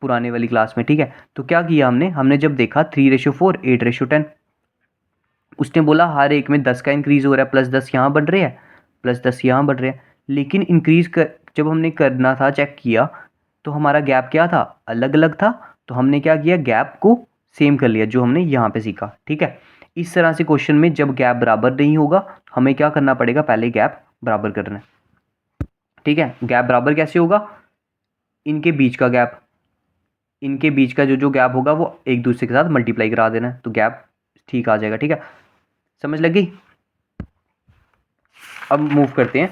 पुराने वाली क्लास में, ठीक है। तो क्या किया हमने जब देखा 3:4 8:10, उसने बोला हर एक में 10 का इंक्रीज हो रहा है, +10 यहाँ बढ़ रहे हैं, +10 यहाँ बढ़ रहे हैं। लेकिन इंक्रीज कर जब हमने करना था, चेक किया, तो हमारा गैप क्या था, अलग अलग था। तो हमने क्या किया, गैप को सेम कर लिया, जो हमने यहाँ पे सीखा, ठीक है। इस तरह से क्वेश्चन में जब गैप बराबर नहीं होगा, हमें क्या करना पड़ेगा, पहले गैप बराबर करना है, ठीक है। गैप बराबर कैसे होगा, इनके बीच का गैप, इनके बीच का जो गैप होगा वो एक दूसरे के साथ मल्टीप्लाई करा देना है, तो गैप ठीक आ जाएगा, ठीक है। समझ लगी। अब मूव करते हैं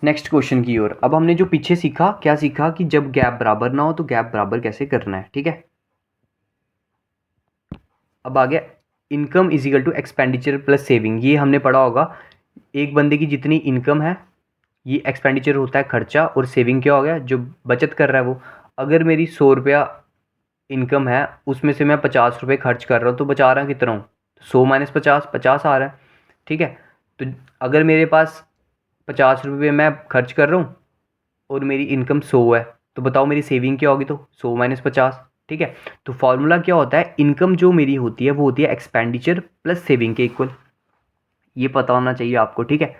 नेक्स्ट क्वेश्चन की ओर। अब हमने जो पीछे सीखा, क्या सीखा कि जब गैप बराबर ना हो तो गैप बराबर कैसे करना है, ठीक है। अब आ गया income is equal to expenditure plus saving. ये हमने पढ़ा होगा, एक बंदे की जितनी इनकम है ये एक्सपेंडिचर होता है खर्चा, और सेविंग क्या हो गया, जो बचत कर रहा है वो। अगर मेरी 100 रुपया इनकम है, उसमें से मैं 50 रुपये खर्च कर रहा हूँ, तो बचा रहा कितना हूँ, 100 - 50 50 आ रहा है, ठीक है। तो अगर मेरे पास 50 रुपये मैं खर्च कर रहा हूँ और मेरी इनकम 100 है, तो बताओ मेरी सेविंग क्या होगी, तो 100 - 50, ठीक है। तो फॉर्मूला क्या होता है, इनकम जो मेरी होती है वो होती है एक्सपेंडिचर प्लस सेविंग के इक्वल। ये पता होना चाहिए आपको, ठीक है।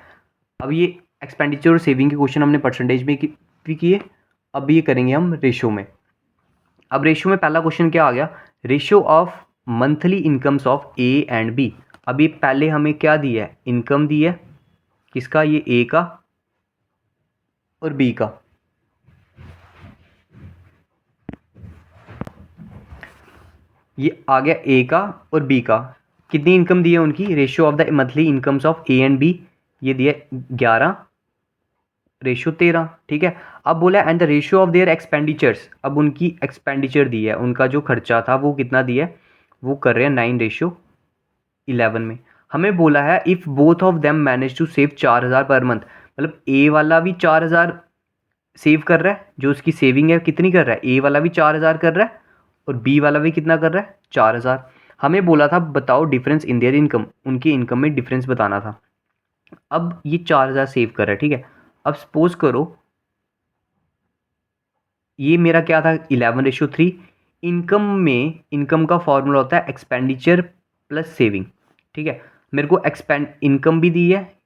अब ये एक्सपेंडिचर और सेविंग के क्वेश्चन हमने परसेंटेज में भी किए, अब ये करेंगे हम रेशियो में। अब रेशियो में पहला क्वेश्चन क्या आ गया, ratio of monthly incomes of A and B. अभी पहले हमें क्या दिया है, इनकम दी है, किसका, ये ए का और बी का। ये आ गया ए का और बी का, कितनी इनकम दी है उनकी, ratio of the monthly incomes of A and B, ये दिया 11:13, ठीक है। अब बोला and the ratio of their expenditures, अब उनकी एक्सपेंडिचर दी है, उनका जो खर्चा था वो कितना दिया है, वो कर रहे हैं 9:11 में। हमें बोला है if both of them manage to save 4,000 per month, मतलब ए वाला भी 4,000 सेव कर रहा है, जो उसकी सेविंग है कितनी कर रहा है, ए वाला भी 4,000 कर रहा है और बी वाला भी कितना कर रहा है, 4,000। हमें बोला था बताओ डिफरेंस इन देयर इनकम, उनकी इनकम में डिफरेंस बताना था। अब ये 4,000 सेव कर रहा है, ठीक है। अब सपोज करो ये मेरा क्या था, 11:3। इनकम में, इनकम का फॉर्मूला होता है एक्सपेंडिचर प्लस सेविंग, ठीक है। मेरे को इनकम भी दी है,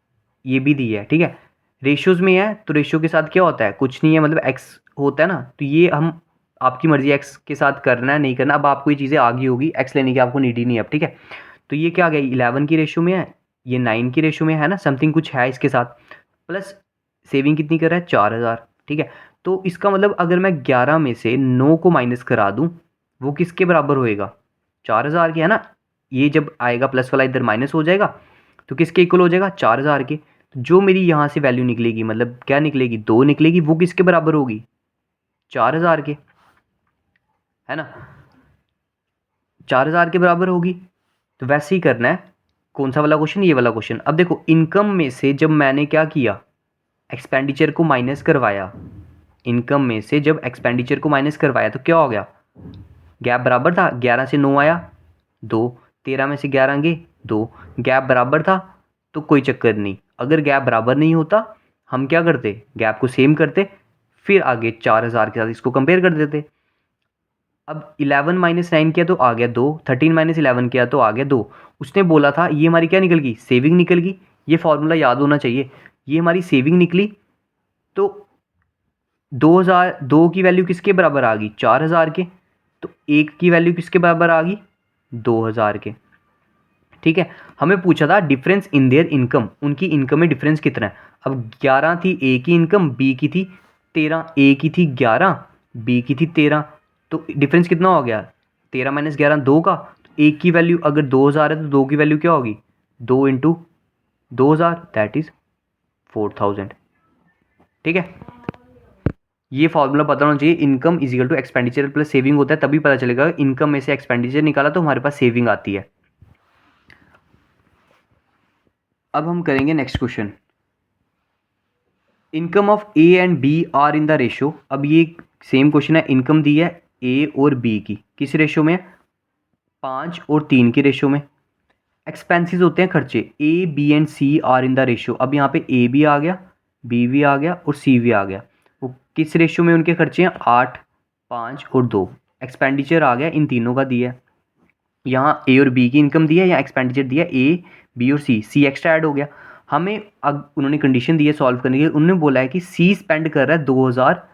ये भी दी है, ठीक है। रेशियोज में है तो रेशियो के साथ क्या होता है, कुछ नहीं है, मतलब एक्स होता है ना, तो ये हम आपकी मर्जी एक्स के साथ करना है नहीं करना। अब आपको ये चीज़ें आ गई होगी, एक्स लेने की आपको नीड ही नहीं है अब, ठीक है। तो ये क्या आ गया, 11 की रेशियो में है, ये 9 की रेशियो में है ना, समथिंग कुछ है इसके साथ, प्लस सेविंग कितनी कर रहा है, 4,000, ठीक है। तो इसका मतलब अगर मैं 11 में से 9 को माइनस करा दूं, वो किसके बराबर होएगा, 4,000 के, है ना। ये जब आएगा प्लस वाला इधर माइनस हो जाएगा, तो किसके इक्वल हो जाएगा, 4,000 के। तो जो मेरी यहाँ से वैल्यू निकलेगी, मतलब क्या निकलेगी, 2 निकलेगी, वो किसके बराबर होगी, 4,000 के, है ना, 4,000 के बराबर होगी। तो वैसे ही करना है, कौन सा वाला क्वेश्चन, ये वाला क्वेश्चन। अब देखो इनकम में से जब मैंने क्या किया, एक्सपेंडिचर को माइनस करवाया, इनकम में से जब एक्सपेंडिचर को माइनस करवाया तो क्या हो गया, गैप बराबर था, 11 से 9 आया 2, 13 में से 11 गए 2, गैप बराबर था, तो कोई चक्कर नहीं। अगर गैप बराबर नहीं होता हम क्या करते, गैप को सेम करते, फिर आगे 4,000 के साथ इसको कंपेयर कर देते। अब 11 माइनस 9 किया तो आ गया 2, 13 माइनस 11 किया तो आ गया 2। उसने बोला था ये हमारी क्या निकल गई, सेविंग निकल गई। ये फॉर्मूला याद होना चाहिए। ये हमारी सेविंग निकली तो 2000, 2 की वैल्यू किसके बराबर आ गई, 4000 के। तो 1 की वैल्यू किसके बराबर आ गई, 2000 के। ठीक है, हमें पूछा था डिफरेंस इन देयर इनकम, उनकी इनकम में डिफरेंस कितना है। अब 11 थी ए की इनकम, बी की थी 13। ए की थी 11, बी की थी 13। तो डिफरेंस कितना हो गया, 13 माइनस 11 2 का। तो एक की वैल्यू अगर 2000 है तो 2 की वैल्यू क्या होगी, 2 इंटू 2000, दैट इज 4000। ठीक है, ये फॉर्मूला पता होना चाहिए। Income is equal to expenditure plus saving होता है, तभी पता चलेगा इनकम में से एक्सपेंडिचर निकाला तो हमारे पास सेविंग आती है। अब हम करेंगे next question. Income of A and B are in the ratio. अब ये सेम क्वेश्चन है, इनकम दी है ए और बी की, किस रेशो में, 5 और 3 की रेशो में। एक्सपेंसेस होते हैं खर्चे, A B and C are in the ratio. अब यहाँ पे ए भी आ गया, बी भी आ गया और सी भी आ गया। वो किस रेशो में उनके खर्चे हैं, 8, 5 और 2। एक्सपेंडिचर आ गया इन तीनों का दिया है। यहाँ ए और बी की इनकम दी है, यहाँ एक्सपेंडिचर दिया ए बी और सी एक्स्ट्रा ऐड हो गया। हमें अब उन्होंने कंडीशन दी है सॉल्व करने के लिए। उन्होंने बोला है कि सी स्पेंड कर रहा है 2000।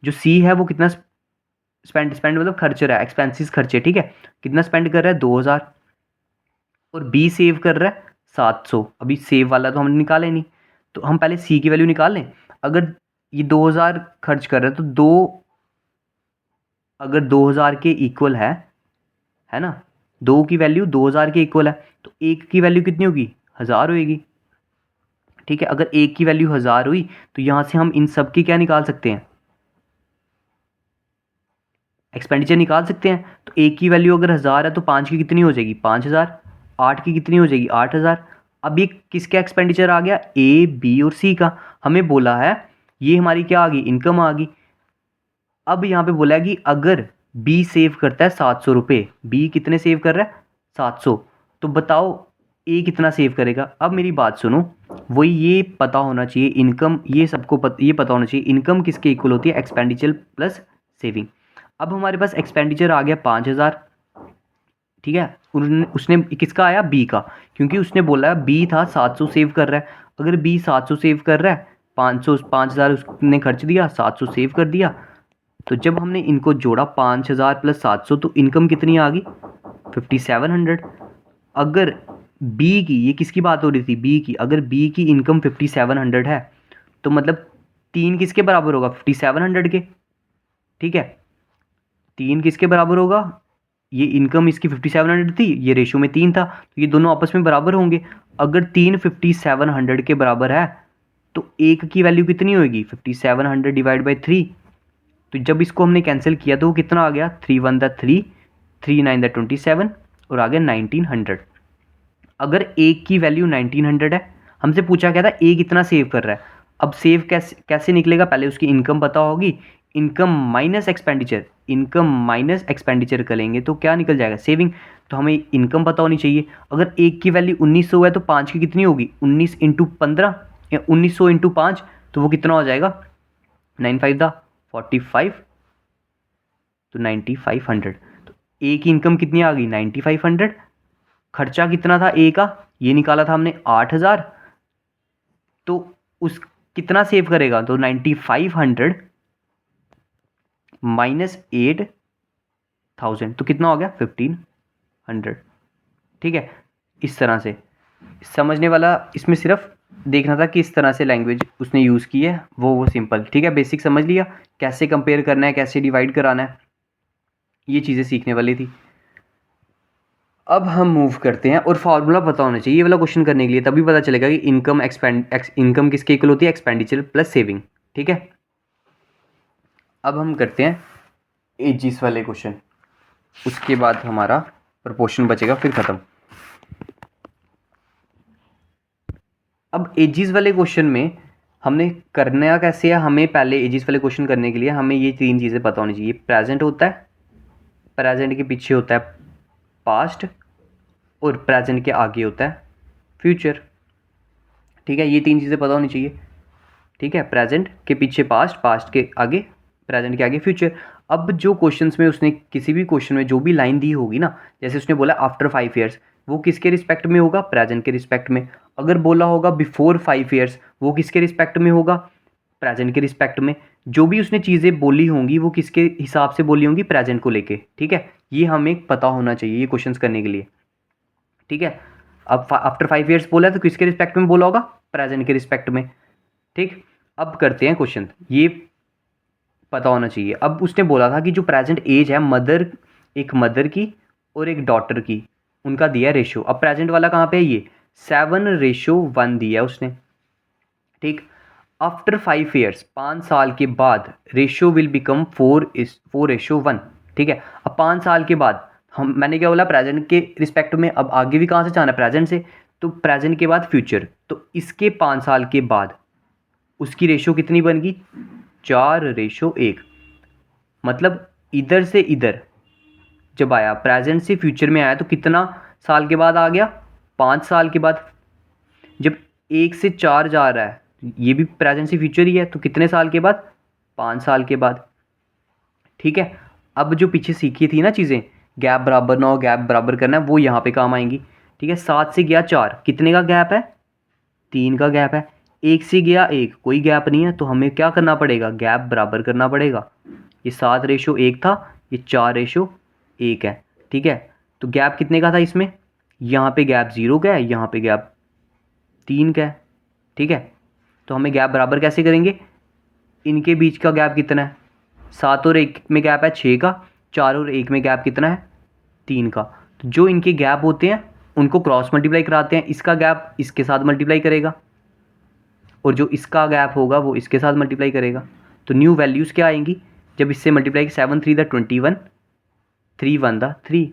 जो सी है वो कितना स्पेंड मतलब खर्च रहा है, एक्सपेंसिस खर्चे। ठीक है, कितना स्पेंड कर रहा है, 2000। और बी सेव कर रहा है 700। अभी सेव वाला तो हमने निकाले नहीं, तो हम पहले सी की वैल्यू निकाल लें। अगर ये 2000 खर्च कर रहा है तो अगर 2000 के इक्वल है ना, 2 की वैल्यू 2000 के इक्वल है, तो 1 की वैल्यू कितनी होगी, 1000 होगी। ठीक है, अगर 1 की वैल्यू 1000 हुई तो यहाँ से हम इन सब की क्या निकाल सकते हैं, एक्सपेंडिचर निकाल सकते हैं। तो 1 की वैल्यू अगर 1000 है तो 5 की कितनी हो जाएगी, 5000। 8 की कितनी हो जाएगी, 8000। अब ये किसका एक्सपेंडिचर आ गया, ए बी और सी का। हमें बोला है ये हमारी क्या आ गई, इनकम आ गई। अब यहाँ पे बोला है कि अगर बी सेव करता है 700 रुपये, बी कितने सेव कर रहा है, 700, तो बताओ ए कितना सेव करेगा। अब मेरी बात सुनो, वही ये पता होना चाहिए इनकम, ये सबको ये पता होना चाहिए इनकम किसके इक्वल होती है, एक्सपेंडिचर प्लस सेविंग। अब हमारे पास एक्सपेंडिचर आ गया 5000। ठीक है, उसने किसका आया, बी का, क्योंकि उसने बोला बी था 700 सेव कर रहा है। अगर बी 700 सेव कर रहा है, 5000 उसने खर्च दिया, 700 सेव कर दिया, तो जब हमने इनको जोड़ा 5000 प्लस 700 तो इनकम कितनी आ गई, 5700। अगर बी की, ये किसकी बात हो रही थी, बी की, अगर बी की इनकम 5700 है तो मतलब 3 किसके बराबर होगा, 5700 के। ठीक है, 3 किसके बराबर होगा, ये इनकम इसकी 5700 थी, ये रेशो में 3 था, तो ये दोनों आपस में बराबर होंगे। अगर 3 5700 के बराबर है तो 1 की वैल्यू कितनी होगी, 5700 डिवाइड बाई 3। तो जब इसको हमने कैंसिल किया तो वो कितना आ गया, 3 1 द 3, 3 9 द 27 और आ गया 1900। अगर 1 की वैल्यू 1900 है, हमसे पूछा क्या था ए कितना सेव कर रहा है। अब सेव कैसे निकलेगा, पहले उसकी इनकम पता होगी, income minus expenditure, income minus expenditure करेंगे तो क्या निकल जाएगा, सेविंग। तो हमें इनकम पता होनी चाहिए। अगर 1 की वैल्यू 1900 है तो 5 की कितनी होगी, 19 इंटू 15 या 1900 इंटू 5, तो वो कितना हो जाएगा, 9 5 द 45, तो 9500। तो ए की इनकम कितनी आ गई, 9500। खर्चा कितना था ए का, ये निकाला था हमने 8000। तो उस कितना सेव करेगा, तो 9500 माइनस 8000, तो कितना हो गया, 1500। ठीक है, इस तरह से समझने वाला, इसमें सिर्फ देखना था कि इस तरह से लैंग्वेज उसने यूज़ की है, वो सिंपल। ठीक है, बेसिक समझ लिया, कैसे कंपेयर करना है, कैसे डिवाइड कराना है, ये चीज़ें सीखने वाली थी। अब हम मूव करते हैं, और फार्मूला पता होना चाहिए ये वाला क्वेश्चन करने के लिए, तभी पता चलेगा कि इनकम किसके इक्वल होती है, एक्सपेंडिचर प्लस सेविंग। ठीक है, अब हम करते हैं एजिस वाले क्वेश्चन, उसके बाद हमारा प्रपोर्शन बचेगा, फिर ख़त्म। अब एजिस वाले क्वेश्चन में हमने करना कैसे है, हमें पहले एजिस वाले क्वेश्चन करने के लिए हमें ये 3 चीज़ें पता होनी चाहिए। प्रेजेंट होता है, प्रेजेंट के पीछे होता है पास्ट, और प्रेजेंट के आगे होता है फ्यूचर। ठीक है, ये 3 चीज़ें पता होनी चाहिए। ठीक है, प्रेजेंट के पीछे पास्ट, पास्ट के आगे प्रेजेंट के आगे फ्यूचर। अब जो क्वेश्चंस में उसने किसी भी क्वेश्चन में जो भी लाइन दी होगी ना, जैसे उसने बोला आफ्टर 5 ईयर्स, वो किसके रिस्पेक्ट में होगा, प्रेजेंट के रिस्पेक्ट में। अगर बोला होगा बिफोर 5 ईयर्स, वो किसके रिस्पेक्ट में होगा, प्रेजेंट के रिस्पेक्ट में। जो भी उसने चीज़ें बोली होंगी वो किसके हिसाब से बोली होंगी, प्रेजेंट को लेके, ठीक है। ये हमें पता होना चाहिए ये क्वेश्चंस करने के लिए, ठीक है। अब आफ्टर 5 ईयर्स बोला है तो किसके रिस्पेक्ट में बोला होगा, प्रेजेंट के रिस्पेक्ट में, ठीक। अब करते हैं क्वेश्चन, ये पता होना चाहिए। अब उसने बोला था कि जो प्रेजेंट एज है मदर, एक मदर की और एक डॉटर की, उनका दिया रेशो। अब प्रेजेंट वाला कहाँ पे है, ये 7:1 दिया उसने, ठीक। आफ्टर 5 ईयर्स, 5 साल के बाद, रेशो विल बिकम 4:1, ठीक है। अब 5 साल के बाद मैंने क्या बोला, प्रेजेंट के रिस्पेक्ट में। अब आगे भी कहाँ से जाना, प्रेजेंट से, तो प्रेजेंट के बाद फ्यूचर, तो इसके 5 साल के बाद उसकी रेशो कितनी बन गई, 4:1। मतलब इधर से इधर जब आया, प्रेजेंट से फ्यूचर में आया, तो कितना साल के बाद आ गया, 5 साल के बाद। जब 1 से 4 जा रहा है, ये भी प्रेजेंट से फ्यूचर ही है, तो कितने साल के बाद, 5 साल के बाद, ठीक है। अब जो पीछे सीखी थी ना चीज़ें, गैप बराबर ना हो, गैप बराबर करना है, वो यहाँ पे काम आएंगी, ठीक है। 7 से गया 4, कितने का गैप है, 3 का गैप है। 1 से गया 1, कोई गैप नहीं है, तो हमें क्या करना पड़ेगा, गैप बराबर करना पड़ेगा। ये 7:1 था, ये 4:1 है, ठीक है। तो गैप कितने का था इसमें, यहाँ पे गैप 0 का है, यहाँ पे गैप 3 का है, ठीक है। तो हमें गैप बराबर कैसे करेंगे, इनके बीच का गैप कितना है, 7 और 1 में गैप है 6 का, 4 और 1 में गैप कितना है, 3 का। तो जो इनके गैप होते हैं उनको क्रॉस मल्टीप्लाई कराते हैं, इसका गैप इसके साथ मल्टीप्लाई करेगा और जो इसका गैप होगा वो इसके साथ मल्टीप्लाई करेगा। तो न्यू वैल्यूज़ क्या आएंगी, जब इससे मल्टीप्लाई 7 3 21, 3 1 3,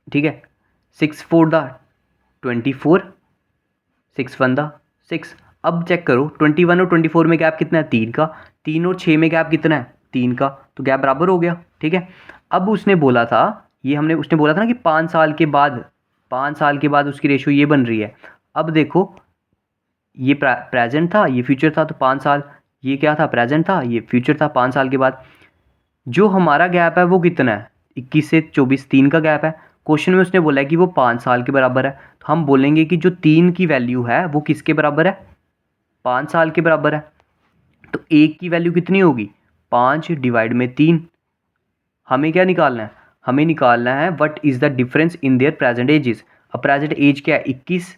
ठीक है। 6 4 24, 6 1 6। अब चेक करो 21 और 24 में गैप कितना है, 3 का। 3 और 6 में गैप कितना है, 3 का। तो गैप बराबर हो गया, ठीक है। अब उसने बोला था, उसने बोला था ना कि 5 साल के बाद, 5 साल के बाद उसकी रेशो ये बन रही है। अब देखो ये प्रेजेंट था, ये फ्यूचर था, तो 5 साल, ये क्या था, प्रेजेंट था, ये फ्यूचर था। 5 साल के बाद जो हमारा गैप है वो कितना है, 21 से 24, 3 का गैप है। क्वेश्चन में उसने बोला है कि वो 5 साल के बराबर है, तो हम बोलेंगे कि जो 3 की वैल्यू है वो किसके बराबर है, 5 साल के बराबर है। तो 1 की वैल्यू कितनी होगी, 5/3। हमें क्या निकालना है, हमें निकालना है what is the difference in their present ages. अब प्रेजेंट एज क्या है, 21,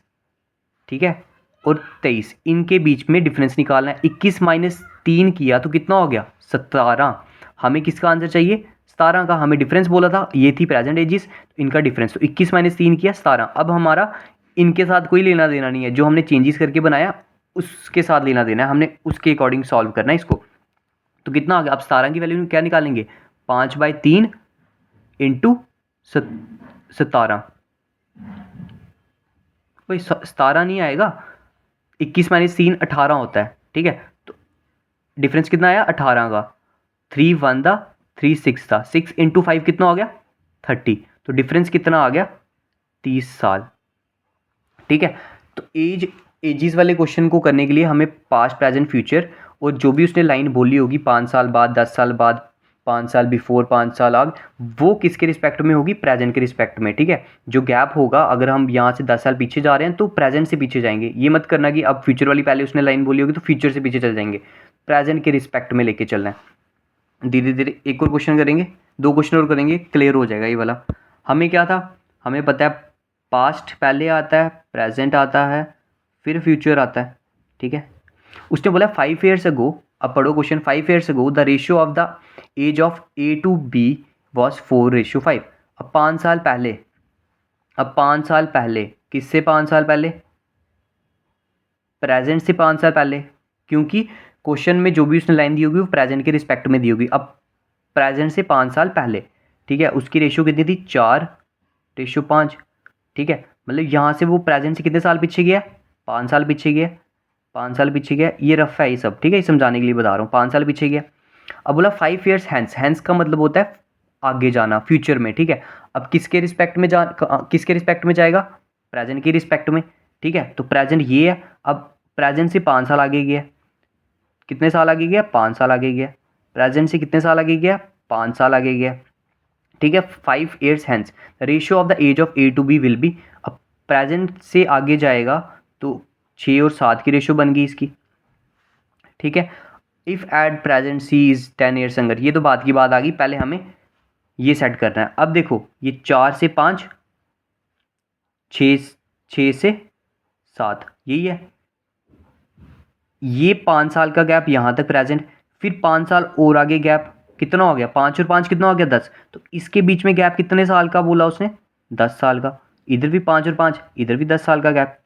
ठीक है, और 23, इनके बीच में डिफरेंस निकालना है। 21 - 3 किया तो कितना हो गया, 17। हमें किसका आंसर चाहिए, 17 का। हमें डिफरेंस बोला था, ये थी प्रेजेंट एजिस, तो इनका डिफरेंस, तो 21 - 3 किया 17। अब हमारा इनके साथ कोई लेना देना नहीं है, जो हमने चेंजेस करके बनाया उसके साथ लेना देना है, हमने उसके अकॉर्डिंग सॉल्व करना है इसको। तो कितना आ गया, अब 17 की वैल्यू क्या निकालेंगे, 5/3 इंटू 17। भाई 17 नहीं आएगा, 21 - 3 18 होता है, ठीक है। तो डिफरेंस कितना आया, 18 का। 3 1 3 6 था, 6 इंटू 5 कितना हो गया, 30। तो डिफरेंस कितना आ गया, 30 साल, ठीक है। तो एजिस वाले क्वेश्चन को करने के लिए हमें पास्ट प्रेजेंट फ्यूचर और जो भी उसने लाइन बोली होगी 5 साल बाद, 10 साल बाद, 5 साल बिफोर, 5 साल आगे, वो किसके रिस्पेक्ट में होगी, प्रेजेंट के रिस्पेक्ट में, ठीक है। जो गैप होगा, अगर हम यहाँ से 10 साल पीछे जा रहे हैं तो प्रेजेंट से पीछे जाएंगे। ये मत करना कि अब फ्यूचर वाली पहले उसने लाइन बोली होगी तो फ्यूचर से पीछे चल जाएंगे, प्रेजेंट के रिस्पेक्ट में लेके चलना है। धीरे धीरे एक और क्वेश्चन करेंगे, 2 क्वेश्चन और करेंगे, क्लियर हो जाएगा ये वाला। हमें क्या था, हमें पता है पास्ट पहले आता है, प्रेजेंट आता है, फिर फ्यूचर आता है, ठीक है। उसने बोला 5 ईयर्स अगो, अब पढ़ो question, 5 years ago the ratio of the age of A to B was 4:5। अब 5 साल पहले, अब 5 साल पहले, किससे 5 साल पहले, प्रेजेंट से 5 साल पहले, क्योंकि क्वेश्चन में जो भी उसने लाइन दी होगी वो प्रेजेंट के रिस्पेक्ट में दी होगी। अब प्रेजेंट से 5 साल पहले, ठीक है, उसकी रेशियो कितनी थी, 4:5, ठीक है। मतलब यहाँ से वो प्रेजेंट से कितने साल पीछे गया, 5 साल पीछे गया, 5 साल पीछे गया। ये रफ है ये सब, ठीक है, ये समझाने के लिए बता रहा हूँ, 5 साल पीछे गया। अब बोला 5 ईयर्स हैंस, हैंस का मतलब होता है आगे जाना, फ्यूचर में, ठीक है। अब किसके रिस्पेक्ट में किसके रिस्पेक्ट में जाएगा, प्रेजेंट के रिस्पेक्ट में, ठीक है। तो प्रेजेंट ये है, अब प्रेजेंट से 5 साल आगे गया, कितने साल आगे गया, 5 साल आगे गया। प्रेजेंट से कितने साल आगे गया, 5 साल आगे गया, ठीक है। 5 years hence the ratio of the age of A to B will be, अब प्रेजेंट से आगे जाएगा तो 6 और 7 की रेशियो बन गई इसकी, ठीक है। If at present C is 10 years younger, ये तो बात की बात आ गई, पहले हमें ये सेट करना है। अब देखो ये 4 से 5, 6 से 7, यही है। ये 5 साल का गैप यहाँ तक प्रेजेंट, फिर 5 साल और आगे गैप कितना हो गया, 5 और 5 कितना हो गया, 10। तो इसके बीच में गैप कितने साल का बोला उसने, 10 साल का। इधर भी 5 और 5, इधर भी 10 साल का गैप,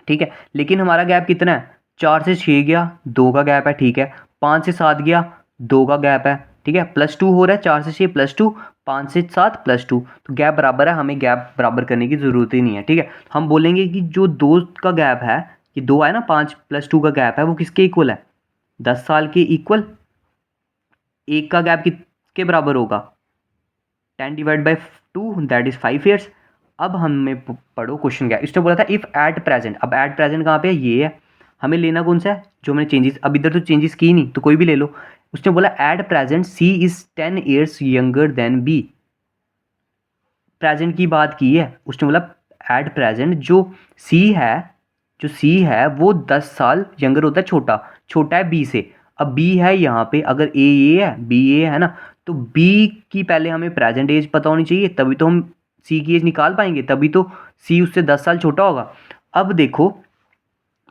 ठीक है। लेकिन हमारा गैप कितना है, 4 से 6 गया 2 का गैप है, ठीक है। 5 से 7 गया 2 का गैप है, ठीक है। +2 हो रहा है, 4 से 6 +2, 5 से 7 +2, तो गैप बराबर है, हमें गैप बराबर करने की ज़रूरत ही नहीं है, ठीक है। हम बोलेंगे कि जो 2 का गैप है, ये 2 है ना, 5 + 2 का गैप है, वो किसके इक्वल है, 10 साल के इक्वल। एक का गैप किसके बराबर होगा, 10/2 दैट इज़ 5 years। अब हमें पढ़ो क्वेश्चन क्या है, इसने बोला था इफ़ एट प्रेजेंट, अब एट प्रेजेंट कहाँ पे है, ये है। हमें लेना कौन सा है, जो हमने चेंजेस, अब इधर तो चेंजेस की नहीं तो कोई भी ले लो। उसने बोला at present C is 10 years younger than B, present की बात की है। उसने बोला एट प्रेजेंट जो सी है वो 10 साल यंगर होता है, छोटा है बी से। अब बी है यहाँ पे, अगर ए ये है, बी ये है ना, तो बी की पहले हमें प्रेजेंट एज पता होनी चाहिए, तभी तो हम सी की एज निकाल पाएंगे, तभी तो सी उससे 10 साल छोटा होगा। अब देखो,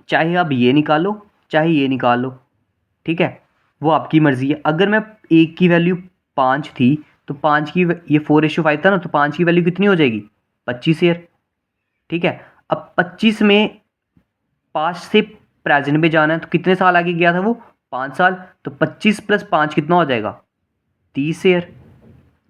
चाहे आप ये निकालो चाहे ये निकाल लो, ठीक है, वो आपकी मर्जी है। अगर मैं एक की वैल्यू 5 थी तो 5 की, ये 4:5 था ना, तो 5 की वैल्यू कितनी हो जाएगी, 25 ईयर, ठीक है। अब 25 में 5 से प्रेजेंट में जाना है, तो कितने साल आगे गया था वो, 5 साल, तो 25 + 5 कितना हो जाएगा, 30 ईयर।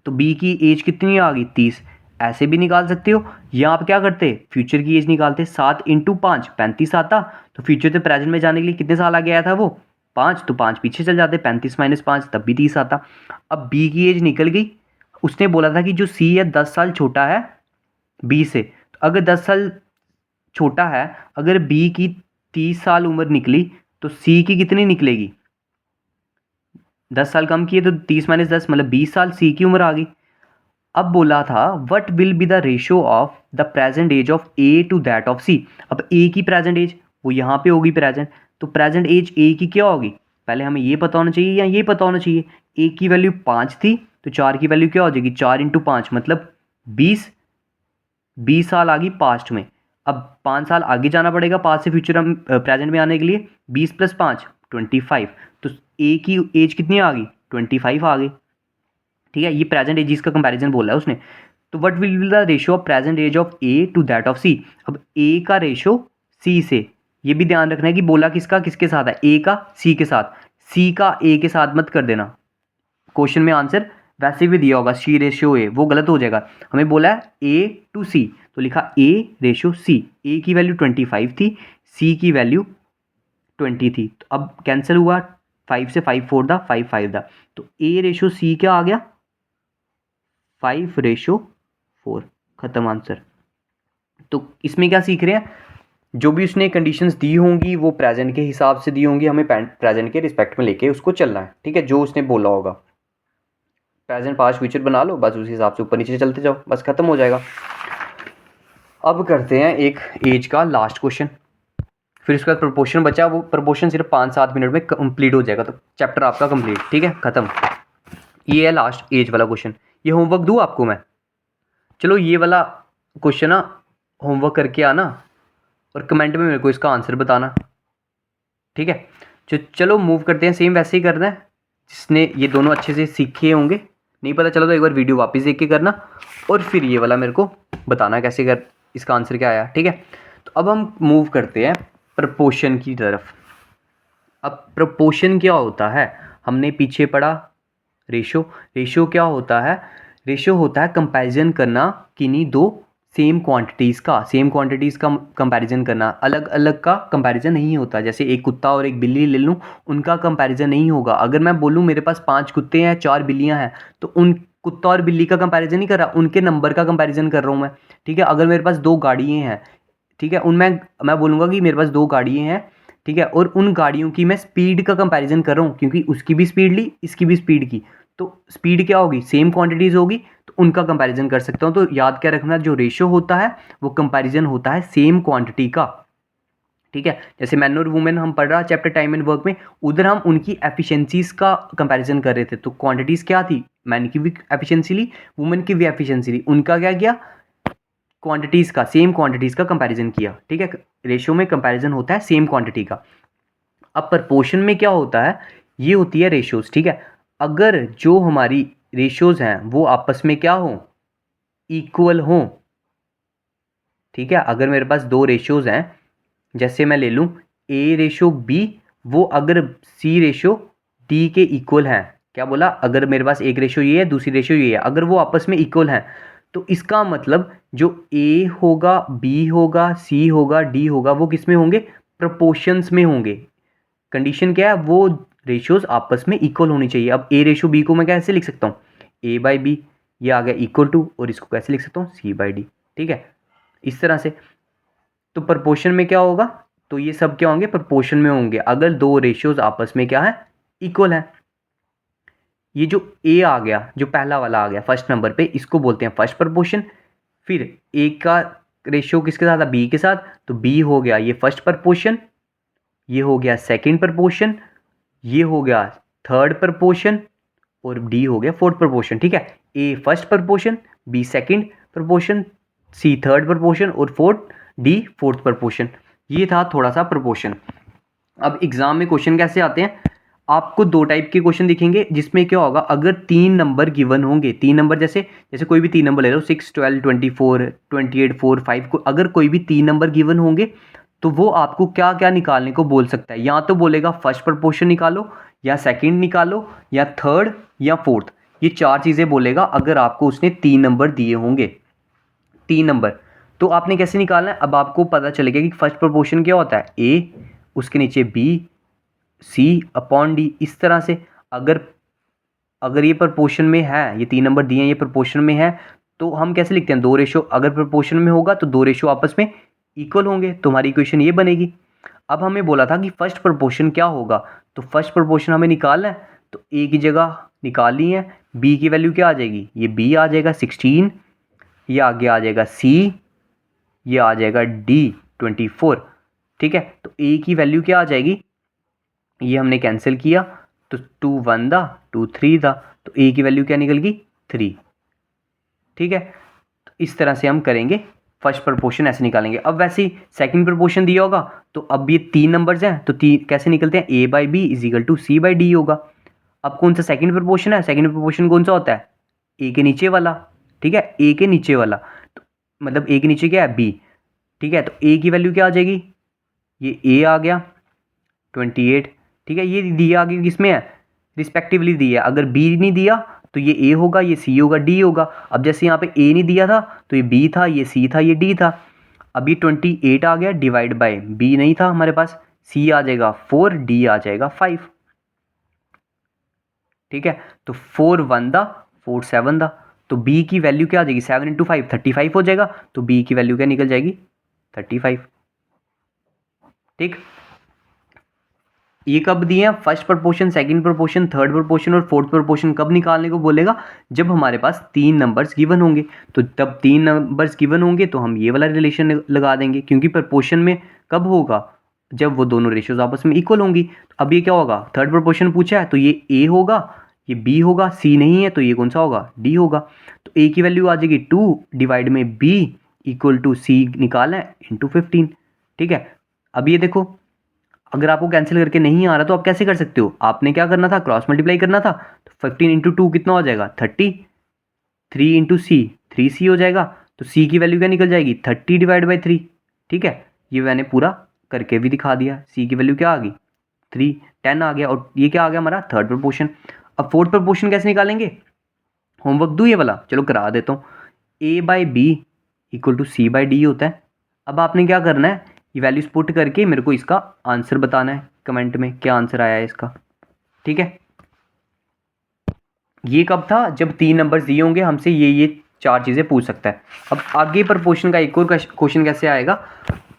तो बी की एज कितनी आ गई, 30। ऐसे भी निकाल सकते हो, या आप क्या करते, फ्यूचर की एज निकालते, 7 × 5 35 आता, तो फ्यूचर से प्रेजेंट में जाने के लिए कितने साल आगे आया था वो, 5, तो 5 पीछे चल जाते, 35 - 5 तब भी 30 आता। अब बी की एज निकल गई, उसने बोला था कि जो सी है 10 साल छोटा है बी से, तो अगर 10 साल छोटा है, अगर बी की 30 साल उम्र निकली तो सी की कितनी निकलेगी, 10 साल कम की है तो 30 - 10 मतलब 20 साल सी की उम्र आ गई। अब बोला था what will be the ratio of the present age of A to that of C. अब ए की प्रेजेंट एज वो यहाँ पे होगी प्रेजेंट, तो प्रेजेंट एज ए की क्या होगी, पहले हमें ये पता होना चाहिए या ये पता होना चाहिए। ए की वैल्यू 5 थी तो 4 की वैल्यू क्या हो जाएगी, 4 × 5 मतलब 20 साल आ गई पास्ट में। अब 5 साल आगे जाना पड़ेगा पास्ट से फ्यूचर हम प्रेजेंट में आने के लिए, 20 + 5 25, तो ए की एज कितनी आ गई, 25 आ गई, ठीक है। ये प्रेजेंट एज का कंपैरिजन बोला है उसने। तो what will be the ratio of present age of A to that of C. अब ए का रेशियो सी से, ये भी ध्यान रखना है कि बोला किसका किसके साथ है, ए का सी के साथ, सी का ए के साथ मत कर देना, क्वेश्चन में आंसर वैसे भी दिया होगा C/A, वो गलत हो जाएगा। हमें बोला है A to C, तो लिखा A/C। ए की वैल्यू 25 थी, सी की वैल्यू 20 थी, तो अब कैंसिल हुआ, 5 से 5 4 दा 5 5 दा, तो A/C क्या आ गया, 5/4, खत्म आंसर। तो इसमें क्या सीख रहे हैं, जो भी उसने कंडीशंस दी होंगी वो प्रेजेंट के हिसाब से दी होंगी, हमें प्रेजेंट के रिस्पेक्ट में लेके उसको चलना है, ठीक है। जो उसने बोला होगा, प्रेजेंट पास्ट फ्यूचर बना लो, बस उसी हिसाब से ऊपर नीचे चलते जाओ, बस खत्म हो जाएगा। अब करते हैं एक एज का लास्ट क्वेश्चन, फिर उसके बाद प्रोपोर्शन बचा, वो प्रोपोर्शन सिर्फ 5-7 मिनट में कंप्लीट हो जाएगा, तो चैप्टर आपका कंप्लीट, ठीक है, खत्म। ये है लास्ट एज वाला क्वेश्चन। ये होमवर्क दूँ आपको मैं, चलो ये वाला क्वेश्चन ना होमवर्क करके आना और कमेंट में मेरे को इसका आंसर बताना, ठीक है। चलो मूव करते हैं, सेम वैसे ही करना है, जिसने ये दोनों अच्छे से सीखे होंगे, नहीं पता चलो तो एक बार वीडियो वापस देख के करना, और फिर ये वाला मेरे को बताना कैसे कर, इसका आंसर क्या आया, ठीक है। तो अब हम मूव करते हैं प्रपोर्शन की तरफ। अब प्रपोर्शन क्या होता है, हमने पीछे पढ़ा रेशो क्या होता है, रेशो होता है कंपैरिजन करना किन्हीं दो सेम क्वांटिटीज़ का कंपैरिजन करना, अलग अलग का कंपैरिजन नहीं होता। जैसे एक कुत्ता और एक बिल्ली ले लूँ, उनका कंपैरिजन नहीं होगा। अगर मैं बोलूँ मेरे पास 5 कुत्ते हैं 4 बिल्लियाँ हैं, तो उन कुत्ता और बिल्ली का कंपैरिजन नहीं कर रहा, उनके नंबर का कंपैरिजन कर रहा हूँ मैं, ठीक है। अगर मेरे पास 2 गाड़ियाँ हैं, ठीक है, उनमें मैं बोलूँगा कि मेरे पास 2 गाड़ियाँ हैं, ठीक है, और उन गाड़ियों की मैं स्पीड का कंपैरिजन कर रहा हूँ क्योंकि उसकी भी स्पीड ली, इसकी भी स्पीड की, तो स्पीड क्या होगी, सेम क्वांटिटीज़ होगी, तो उनका कंपैरिजन कर सकता हूँ। तो याद क्या रखना, जो रेशियो होता है वो कंपैरिजन होता है सेम क्वांटिटी का। ठीक है, जैसे मैन और वुमेन हम पढ़ रहा चैप्टर टाइम एंड वर्क में, उधर हम उनकी एफिशिएंसीज का कंपैरिजन कर रहे थे। तो क्वांटिटीज़ क्या थी, मैन की भी एफिशिएंसी ली, वुमेन की भी एफिशिएंसी ली, उनका क्या किया, क्वांटिटीज़ का, सेम क्वांटिटीज़ का कंपैरिजन किया। ठीक है, रेशियो में कंपैरिजन होता है सेम क्वांटिटी का। अब प्रपोर्शन में क्या होता है, ये होती है रेशियोज। ठीक है, अगर जो हमारी रेशियोज हैं वो आपस में क्या हो, इक्वल हो। ठीक है, अगर मेरे पास दो रेशियोज हैं, जैसे मैं ले लूँ ए रेशो बी, वो अगर सी रेशो डी के इक्वल हैं, क्या बोला, अगर मेरे पास एक रेशो ये है दूसरी रेशो ये है, अगर वो आपस में इक्वल हैं, तो इसका मतलब जो ए होगा, बी होगा, सी होगा, डी होगा, वो किस में होंगे, प्रपोर्शंस में होंगे। कंडीशन क्या है, वो रेशियोज आपस में इक्वल होनी चाहिए। अब ए रेशो बी को मैं कैसे लिख सकता हूँ, ए बाई बी, ये आ गया इक्वल टू, और इसको कैसे लिख सकता हूँ, सी बाई डी। ठीक है, इस तरह से। तो प्रपोर्शन में क्या होगा, तो ये सब क्या होंगे, प्रपोर्शन में होंगे अगर दो रेशियोज आपस में क्या है, इक्वल है। ये जो ए आ गया, जो पहला वाला आ गया फर्स्ट नंबर पे, इसको बोलते हैं फर्स्ट प्रपोर्शन। फिर ए का रेशियो किसके साथ था, बी के साथ, तो बी हो गया ये फर्स्ट प्रपोर्शन, ये हो गया सेकंड प्रपोर्शन, ये हो गया थर्ड प्रपोर्शन, और डी हो गया फोर्थ प्रपोर्शन। ठीक है, A first proportion, B second proportion, C third proportion, और डी फोर्थ प्रपोर्शन। ये था थोड़ा सा प्रपोर्शन। अब एग्जाम में क्वेश्चन कैसे आते हैं, आपको दो टाइप के क्वेश्चन दिखेंगे, जिसमें क्या होगा, अगर तीन नंबर गिवन होंगे, तीन नंबर जैसे जैसे कोई भी तीन नंबर ले लो, 6, 12, 24, 28, 4, 5 को, अगर कोई भी तीन नंबर गिवन होंगे, तो वो आपको क्या क्या निकालने को बोल सकता है। या तो बोलेगा फर्स्ट प्रपोर्शन निकालो, या सेकंड निकालो, या थर्ड, या फोर्थ। ये चार चीज़ें बोलेगा अगर आपको उसने तीन नंबर दिए होंगे, तीन नंबर। तो आपने कैसे निकालना है, अब आपको पता चलेगा कि फर्स्ट प्रपोर्शन क्या होता है, ए, उसके नीचे बी, सी अपॉन डी, इस तरह से। अगर अगर ये प्रपोर्शन में है, ये तीन नंबर दिए हैं, ये प्रपोर्शन में है, तो हम कैसे लिखते हैं, दो रेशो, अगर प्रपोर्शन में होगा तो दो रेशो आपस में इक्वल होंगे, तो हमारी इक्वेशन ये बनेगी। अब हमें बोला था कि फर्स्ट प्रपोर्शन क्या होगा, तो फर्स्ट प्रपोर्शन हमें निकालना है, तो ए की जगह निकाल ली है, बी की वैल्यू क्या आ जाएगी, ये बी आ जाएगा 16, ये आगे आ जाएगा सी, ये आ जाएगा डी 24। ठीक है, तो ए की वैल्यू क्या आ जाएगी, ये हमने कैंसिल किया, तो 2 1 था, 2 3 था, तो ए की वैल्यू क्या निकल गई, 3। ठीक है, तो इस तरह से हम करेंगे, फर्स्ट प्रपोर्शन ऐसे निकालेंगे। अब वैसे ही सेकंड प्रपोर्शन दिया होगा, तो अब ये तीन नंबर्स हैं, तो कैसे निकलते हैं, A by B is equal to C by D होगा। अब कौन सा सेकंड प्रपोर्शन है, सेकंड प्रपोर्शन कौन सा होता है, ए के नीचे वाला। ठीक है, ए के नीचे वाला, तो मतलब ए के नीचे क्या है, बी। ठीक है, तो ए की वैल्यू क्या आ जाएगी, ये ए आ गया 28। ठीक है, ये दिया आगे किसमें है, रिस्पेक्टिवली दिया है, अगर बी नहीं दिया तो ये ए होगा, ये सी होगा, डी होगा। अब जैसे यहाँ पे ए नहीं दिया था तो ये बी था, ये सी था, ये डी था। अब ये 28 आ गया डिवाइड बाय बी नहीं था हमारे पास, सी आ जाएगा 4, डी आ जाएगा 5। ठीक है, तो 4 1 था, 4 7 था, तो बी की वैल्यू क्या आ जाएगी, 7 इंटू 5 35 हो जाएगा, तो बी की वैल्यू क्या निकल जाएगी, 35। ठीक, ये कब दिए हैं, first proportion, second proportion, third proportion और फोर्थ प्रपोर्शन कब निकालने को बोलेगा, जब हमारे पास तीन नंबर्स गिवन होंगे। तो तब तीन नंबर्स गिवन होंगे तो हम ये वाला रिलेशन लगा देंगे, क्योंकि प्रपोर्शन में कब होगा, जब वो दोनों रेशियोज आपस में इक्वल होंगी। तो अब ये क्या होगा, थर्ड प्रपोर्शन पूछा है तो ये ए होगा, ये बी होगा, सी नहीं है तो ये कौन सा होगा, डी होगा। तो ए की वैल्यू आ जाएगी 2 डिवाइड में बी इक्वल टू सी निकालना है इंटू 15। ठीक है, अब ये देखो, अगर आपको कैंसिल करके नहीं आ रहा तो आप कैसे कर सकते हो, आपने क्या करना था, क्रॉस मल्टीप्लाई करना था। तो 15 इंटू 2 कितना हो जाएगा, 30, 3 इंटू सी 3c हो जाएगा, तो c की वैल्यू क्या निकल जाएगी, 30 डिवाइड बाई 3। ठीक है, ये मैंने पूरा करके भी दिखा दिया, c की वैल्यू क्या आ गई, 3, 10 आ गया, और ये क्या आ गया हमारा थर्ड प्रपोर्शन। अब फोर्थ प्रपोर्शन कैसे निकालेंगे, होमवर्क दूँ ये वाला, चलो करा देता हूँ। a by B equal to C by D होता है। अब आपने क्या करना है, ये वैल्यूज पुट करके मेरे को इसका आंसर बताना है, कमेंट में क्या आंसर आया है इसका। ठीक है, ये कब था, जब तीन नंबर्स दिए होंगे, हमसे ये चार चीज़ें पूछ सकता है। अब आगे प्रपोर्शन का एक और क्वेश्चन कैसे आएगा,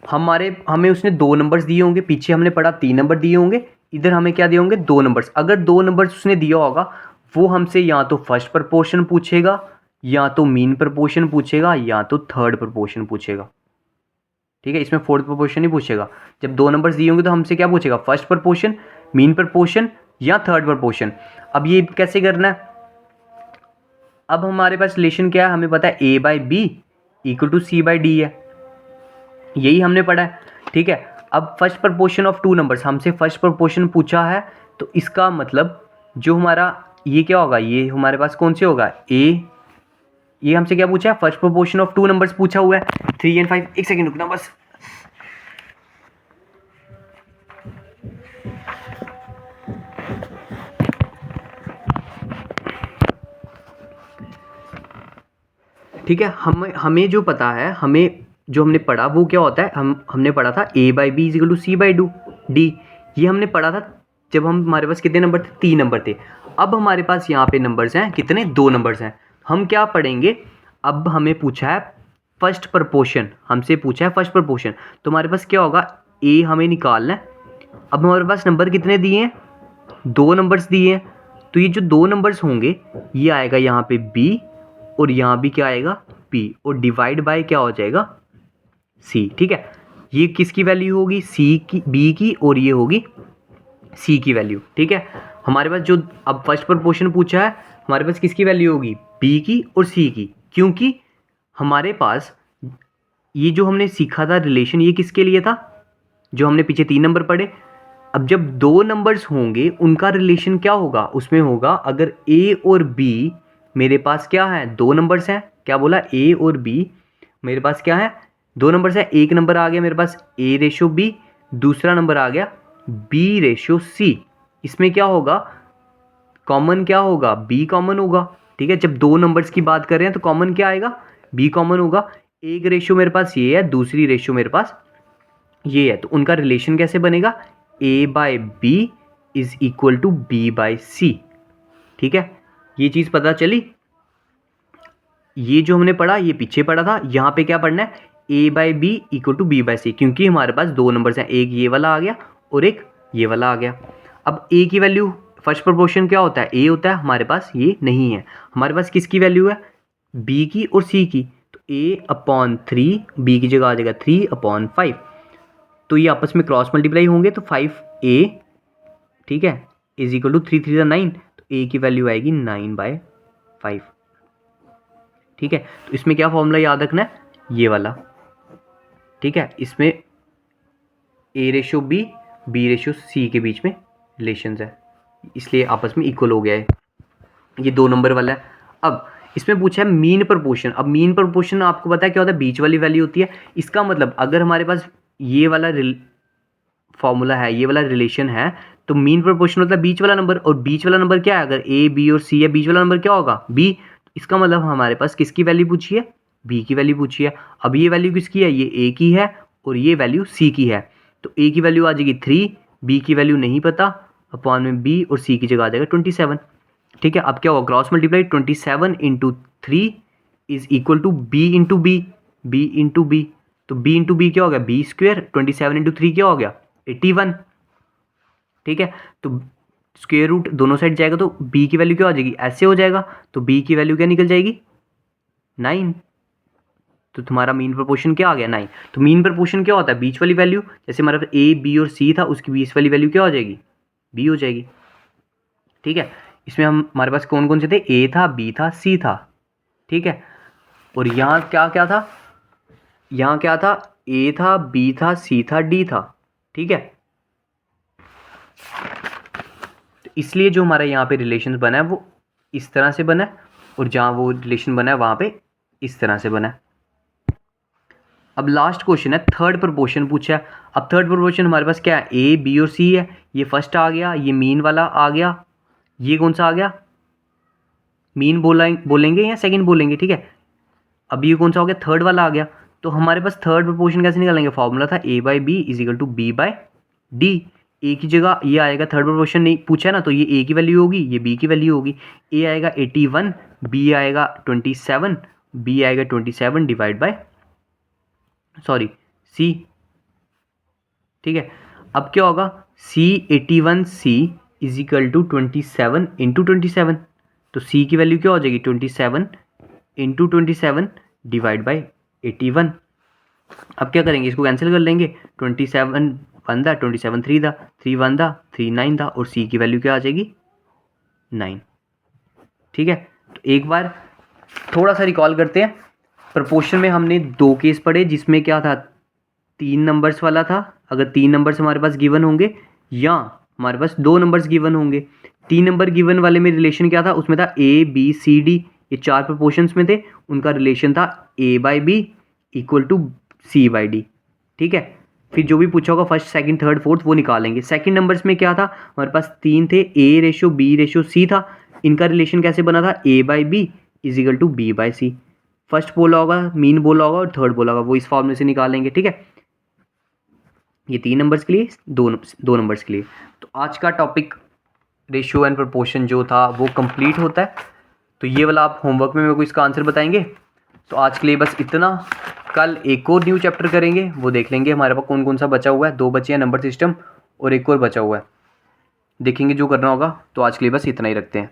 हमें उसने 2 नंबर्स दिए होंगे, पीछे हमने पढ़ा 3 नंबर दिए होंगे, इधर हमें क्या दिए होंगे 2 नंबर्स। अगर 2 नंबर्स उसने दिया होगा वो हमसे या तो फर्स्ट प्रपोर्शन पूछेगा, या तो मीन प्रपोर्शन पूछेगा, या तो थर्ड प्रपोर्शन पूछेगा। ठीक है, इसमें फोर्थ प्रपोर्शन नहीं पूछेगा। जब 2 नंबर्स दिए होंगे तो हमसे क्या पूछेगा, फर्स्ट प्रपोर्शन, मीन प्रपोर्शन या थर्ड प्रपोर्शन। अब ये कैसे करना है, अब हमारे पास रिलेशन क्या है, हमें पता है a by B equal to C by D है, यही हमने पढ़ा है। ठीक है, अब फर्स्ट प्रपोर्शन ऑफ 2 नंबर्स, हमसे फर्स्ट प्रपोर्शन पूछा है, तो इसका मतलब जो हमारा ये क्या होगा, ये हमारे पास कौन से होगा a, ये हमसे क्या पूछा है, फर्स्ट प्रपोर्शन ऑफ 2 नंबर्स पूछा हुआ है 3 और 5। एक सेकेंड रुकना बस। ठीक है, हमें जो पता है, हमें जो हमने पढ़ा वो क्या होता है, हमने पढ़ा था a by B equal to C by D, ये हमने पढ़ा था जब हमारे पास कितने नंबर थे, 3 नंबर थे। अब हमारे पास यहाँ पे नंबर्स हैं कितने, 2 नंबर्स हैं। हम क्या पढ़ेंगे, अब हमें पूछा है फर्स्ट प्रपोर्शन, हमसे पूछा है फर्स्ट प्रपोर्शन, तो हमारे पास क्या होगा, a हमें निकालना है। अब हमारे पास नंबर कितने दिए हैं, 2 नंबर्स दिए हैं, तो ये जो 2 नंबर्स होंगे ये आएगा यहाँ पे b, और यहाँ भी क्या आएगा p, और डिवाइड बाय क्या हो जाएगा c। ठीक है, ये किसकी वैल्यू होगी, c की, b की, और ये होगी c की वैल्यू। ठीक है, हमारे पास जो अब फर्स्ट प्रपोर्शन पूछा है, हमारे पास किसकी वैल्यू होगी, b की और c की, क्योंकि हमारे पास ये जो हमने सीखा था रिलेशन, ये किसके लिए था, जो हमने पीछे 3 नंबर पढ़े। अब जब 2 नंबर्स होंगे उनका रिलेशन क्या होगा, उसमें होगा अगर a और b मेरे पास क्या है, 2 नंबर्स हैं, क्या बोला, a और b मेरे पास क्या है, 2 नंबर्स है। एक नंबर आ गया मेरे पास a रेशो b, दूसरा नंबर आ गया b रेशो c। इसमें क्या होगा, कॉमन क्या होगा, b कॉमन होगा। ठीक है, जब 2 नंबर्स की बात कर रहे हैं तो कॉमन क्या आएगा, b कॉमन होगा। एक रेशो मेरे पास ये है, दूसरी रेशो मेरे पास ये है, तो उनका रिलेशन कैसे बनेगा, a by B is equal to b by C. ठीक है, ये चीज़ पता चली। ये जो हमने पढ़ा ये पीछे पढ़ा था, यहाँ पे क्या पढ़ना है, a by B equal to b by C, क्योंकि हमारे पास 2 नंबर्स हैं, एक ये वाला आ गया और एक ये वाला आ गया। अब a की वैल्यू, फर्स्ट प्रोपोर्शन क्या होता है, a होता है, हमारे पास ये नहीं है। हमारे पास किसकी वैल्यू है, b की और c की, तो a/3, b की जगह आ जाएगा 3/5, तो ये आपस में क्रॉस मल्टीप्लाई होंगे, तो 5a, ठीक है, इज इक्वल टू 3 3 9, तो a की वैल्यू आएगी 9/5। ठीक है, तो इसमें क्या फॉर्मूला याद रखना है, ये वाला। ठीक है, इसमें a ratio b, b ratio c के बीच में रिलेशंस है, इसलिए आपस में इक्वल हो गया है, ये 2 नंबर वाला है। अब इसमें पूछा है मीन प्रपोर्शन। अब मीन प्रपोर्शन आपको पता है क्या होता है, बीच वाली वैल्यू होती है। इसका मतलब अगर हमारे पास ये वाला फॉर्मूला है, ये वाला रिलेशन है, तो मीन प्रपोर्शन होता है बीच वाला नंबर, और बीच वाला नंबर क्या है, अगर a b और c है, बीच वाला नंबर क्या होगा, b। इसका मतलब हमारे पास किसकी वैल्यू पूछी है, b की वैल्यू पूछी है। अब ये वैल्यू किसकी है, ये a की है और ये वैल्यू c की है, तो a की वैल्यू आ जाएगी 3, b की वैल्यू नहीं पता, अपॉन में b, और c की जगह आ जाएगा 27। ठीक है, अब क्या होगा, cross multiply 27 into 3 is equal to b into B, b into B, तो b इंटू बी क्या हो गया, b स्क्वेयर, 27 इंटू 3 क्या हो गया, 81। ठीक है, तो स्क्वेयर रूट दोनों साइड जाएगा तो b की वैल्यू क्या हो जाएगी, ऐसे हो जाएगा, तो b की वैल्यू क्या निकल जाएगी, 9। तो तुम्हारा मीन प्रपोर्शन क्या आ गया, 9। तो मीन प्रपोर्शन क्या होता है, बीच वाली वैल्यू, जैसे हमारे पास a b और c था, उसकी बीच वाली वैल्यू क्या हो जाएगी, b हो जाएगी। ठीक है, इसमें हमारे पास कौन कौन से थे, a था, b था, c था। ठीक है, और यहाँ क्या क्या था, यहाँ क्या था, a था, b था, c था, d था। ठीक है, तो इसलिए जो हमारा यहाँ पे रिलेशन बना है वो इस तरह से बना है, और जहाँ वो रिलेशन बना है वहाँ पे इस तरह से बना है। अब लास्ट क्वेश्चन है, थर्ड प्रपोर्शन पूछा है। अब थर्ड प्रपोर्शन हमारे पास क्या है, a b और c है, ये फर्स्ट आ गया, ये मीन वाला आ गया, ये कौन सा आ गया, मीन बोलेंगे या सेकंड बोलेंगे। ठीक है, अब ये कौन सा हो गया, थर्ड वाला आ गया। तो हमारे पास थर्ड प्रपोर्शन कैसे निकालेंगे, फॉर्मूला था a by B is equal to b by D. A की जगह ये आएगा, थर्ड प्रपोर्शन नहीं पूछा है ना, तो ये a की वैल्यू होगी, ये b की वैल्यू होगी। a आएगा 81, b आएगा 27, b आएगा 27 डिवाइड बाय, सॉरी, c ठीक है। अब क्या होगा, C81C is equal to 27 into 27, तो C की वैल्यू क्या हो जाएगी 27 इंटू 27 डिवाइड बाई 81। अब क्या करेंगे, इसको कैंसिल कर लेंगे, 27 वन दा 27 थ्री दा 3 वन दा 3 9 दा, और C की वैल्यू क्या आ जाएगी 9। ठीक है, तो एक बार थोड़ा सा रिकॉल करते हैं। प्रपोर्शन में हमने 2 केस पढ़े, जिसमें क्या था 3 नंबर्स वाला था। अगर 3 नंबर्स हमारे पास गिवन होंगे या हमारे पास 2 नंबर्स गिवन होंगे, 3 नंबर गिवन वाले में रिलेशन क्या था, उसमें था ABCD, ये 4 प्रपोर्शंस में थे, उनका रिलेशन था A/B इक्वल टू C/D। ठीक है, फिर जो भी पूछा होगा फर्स्ट सेकंड थर्ड फोर्थ वो निकालेंगे। सेकंड नंबर्स में क्या था, हमारे पास 3 थे, A/B/C था, इनका रिलेशन कैसे बना था A/B is equal to B/C। First बोला होगा, मीन बोला होगा और थर्ड बोला होगा, वो इस फॉर्मूले से निकालेंगे। ठीक है, ये 3 नंबर्स के लिए, दो नंबर्स के लिए। तो आज का टॉपिक रेशियो एंड प्रोपोर्शन जो था वो कंप्लीट होता है। तो ये वाला आप होमवर्क में मेरे को इसका आंसर बताएंगे। तो आज के लिए बस इतना। कल एक और न्यू चैप्टर करेंगे, वो देख लेंगे हमारे पास कौन कौन सा बचा हुआ है। 2 बचे हैं, नंबर सिस्टम, और एक और बचा हुआ है, देखेंगे जो करना होगा। तो आज के लिए बस इतना ही रखते हैं।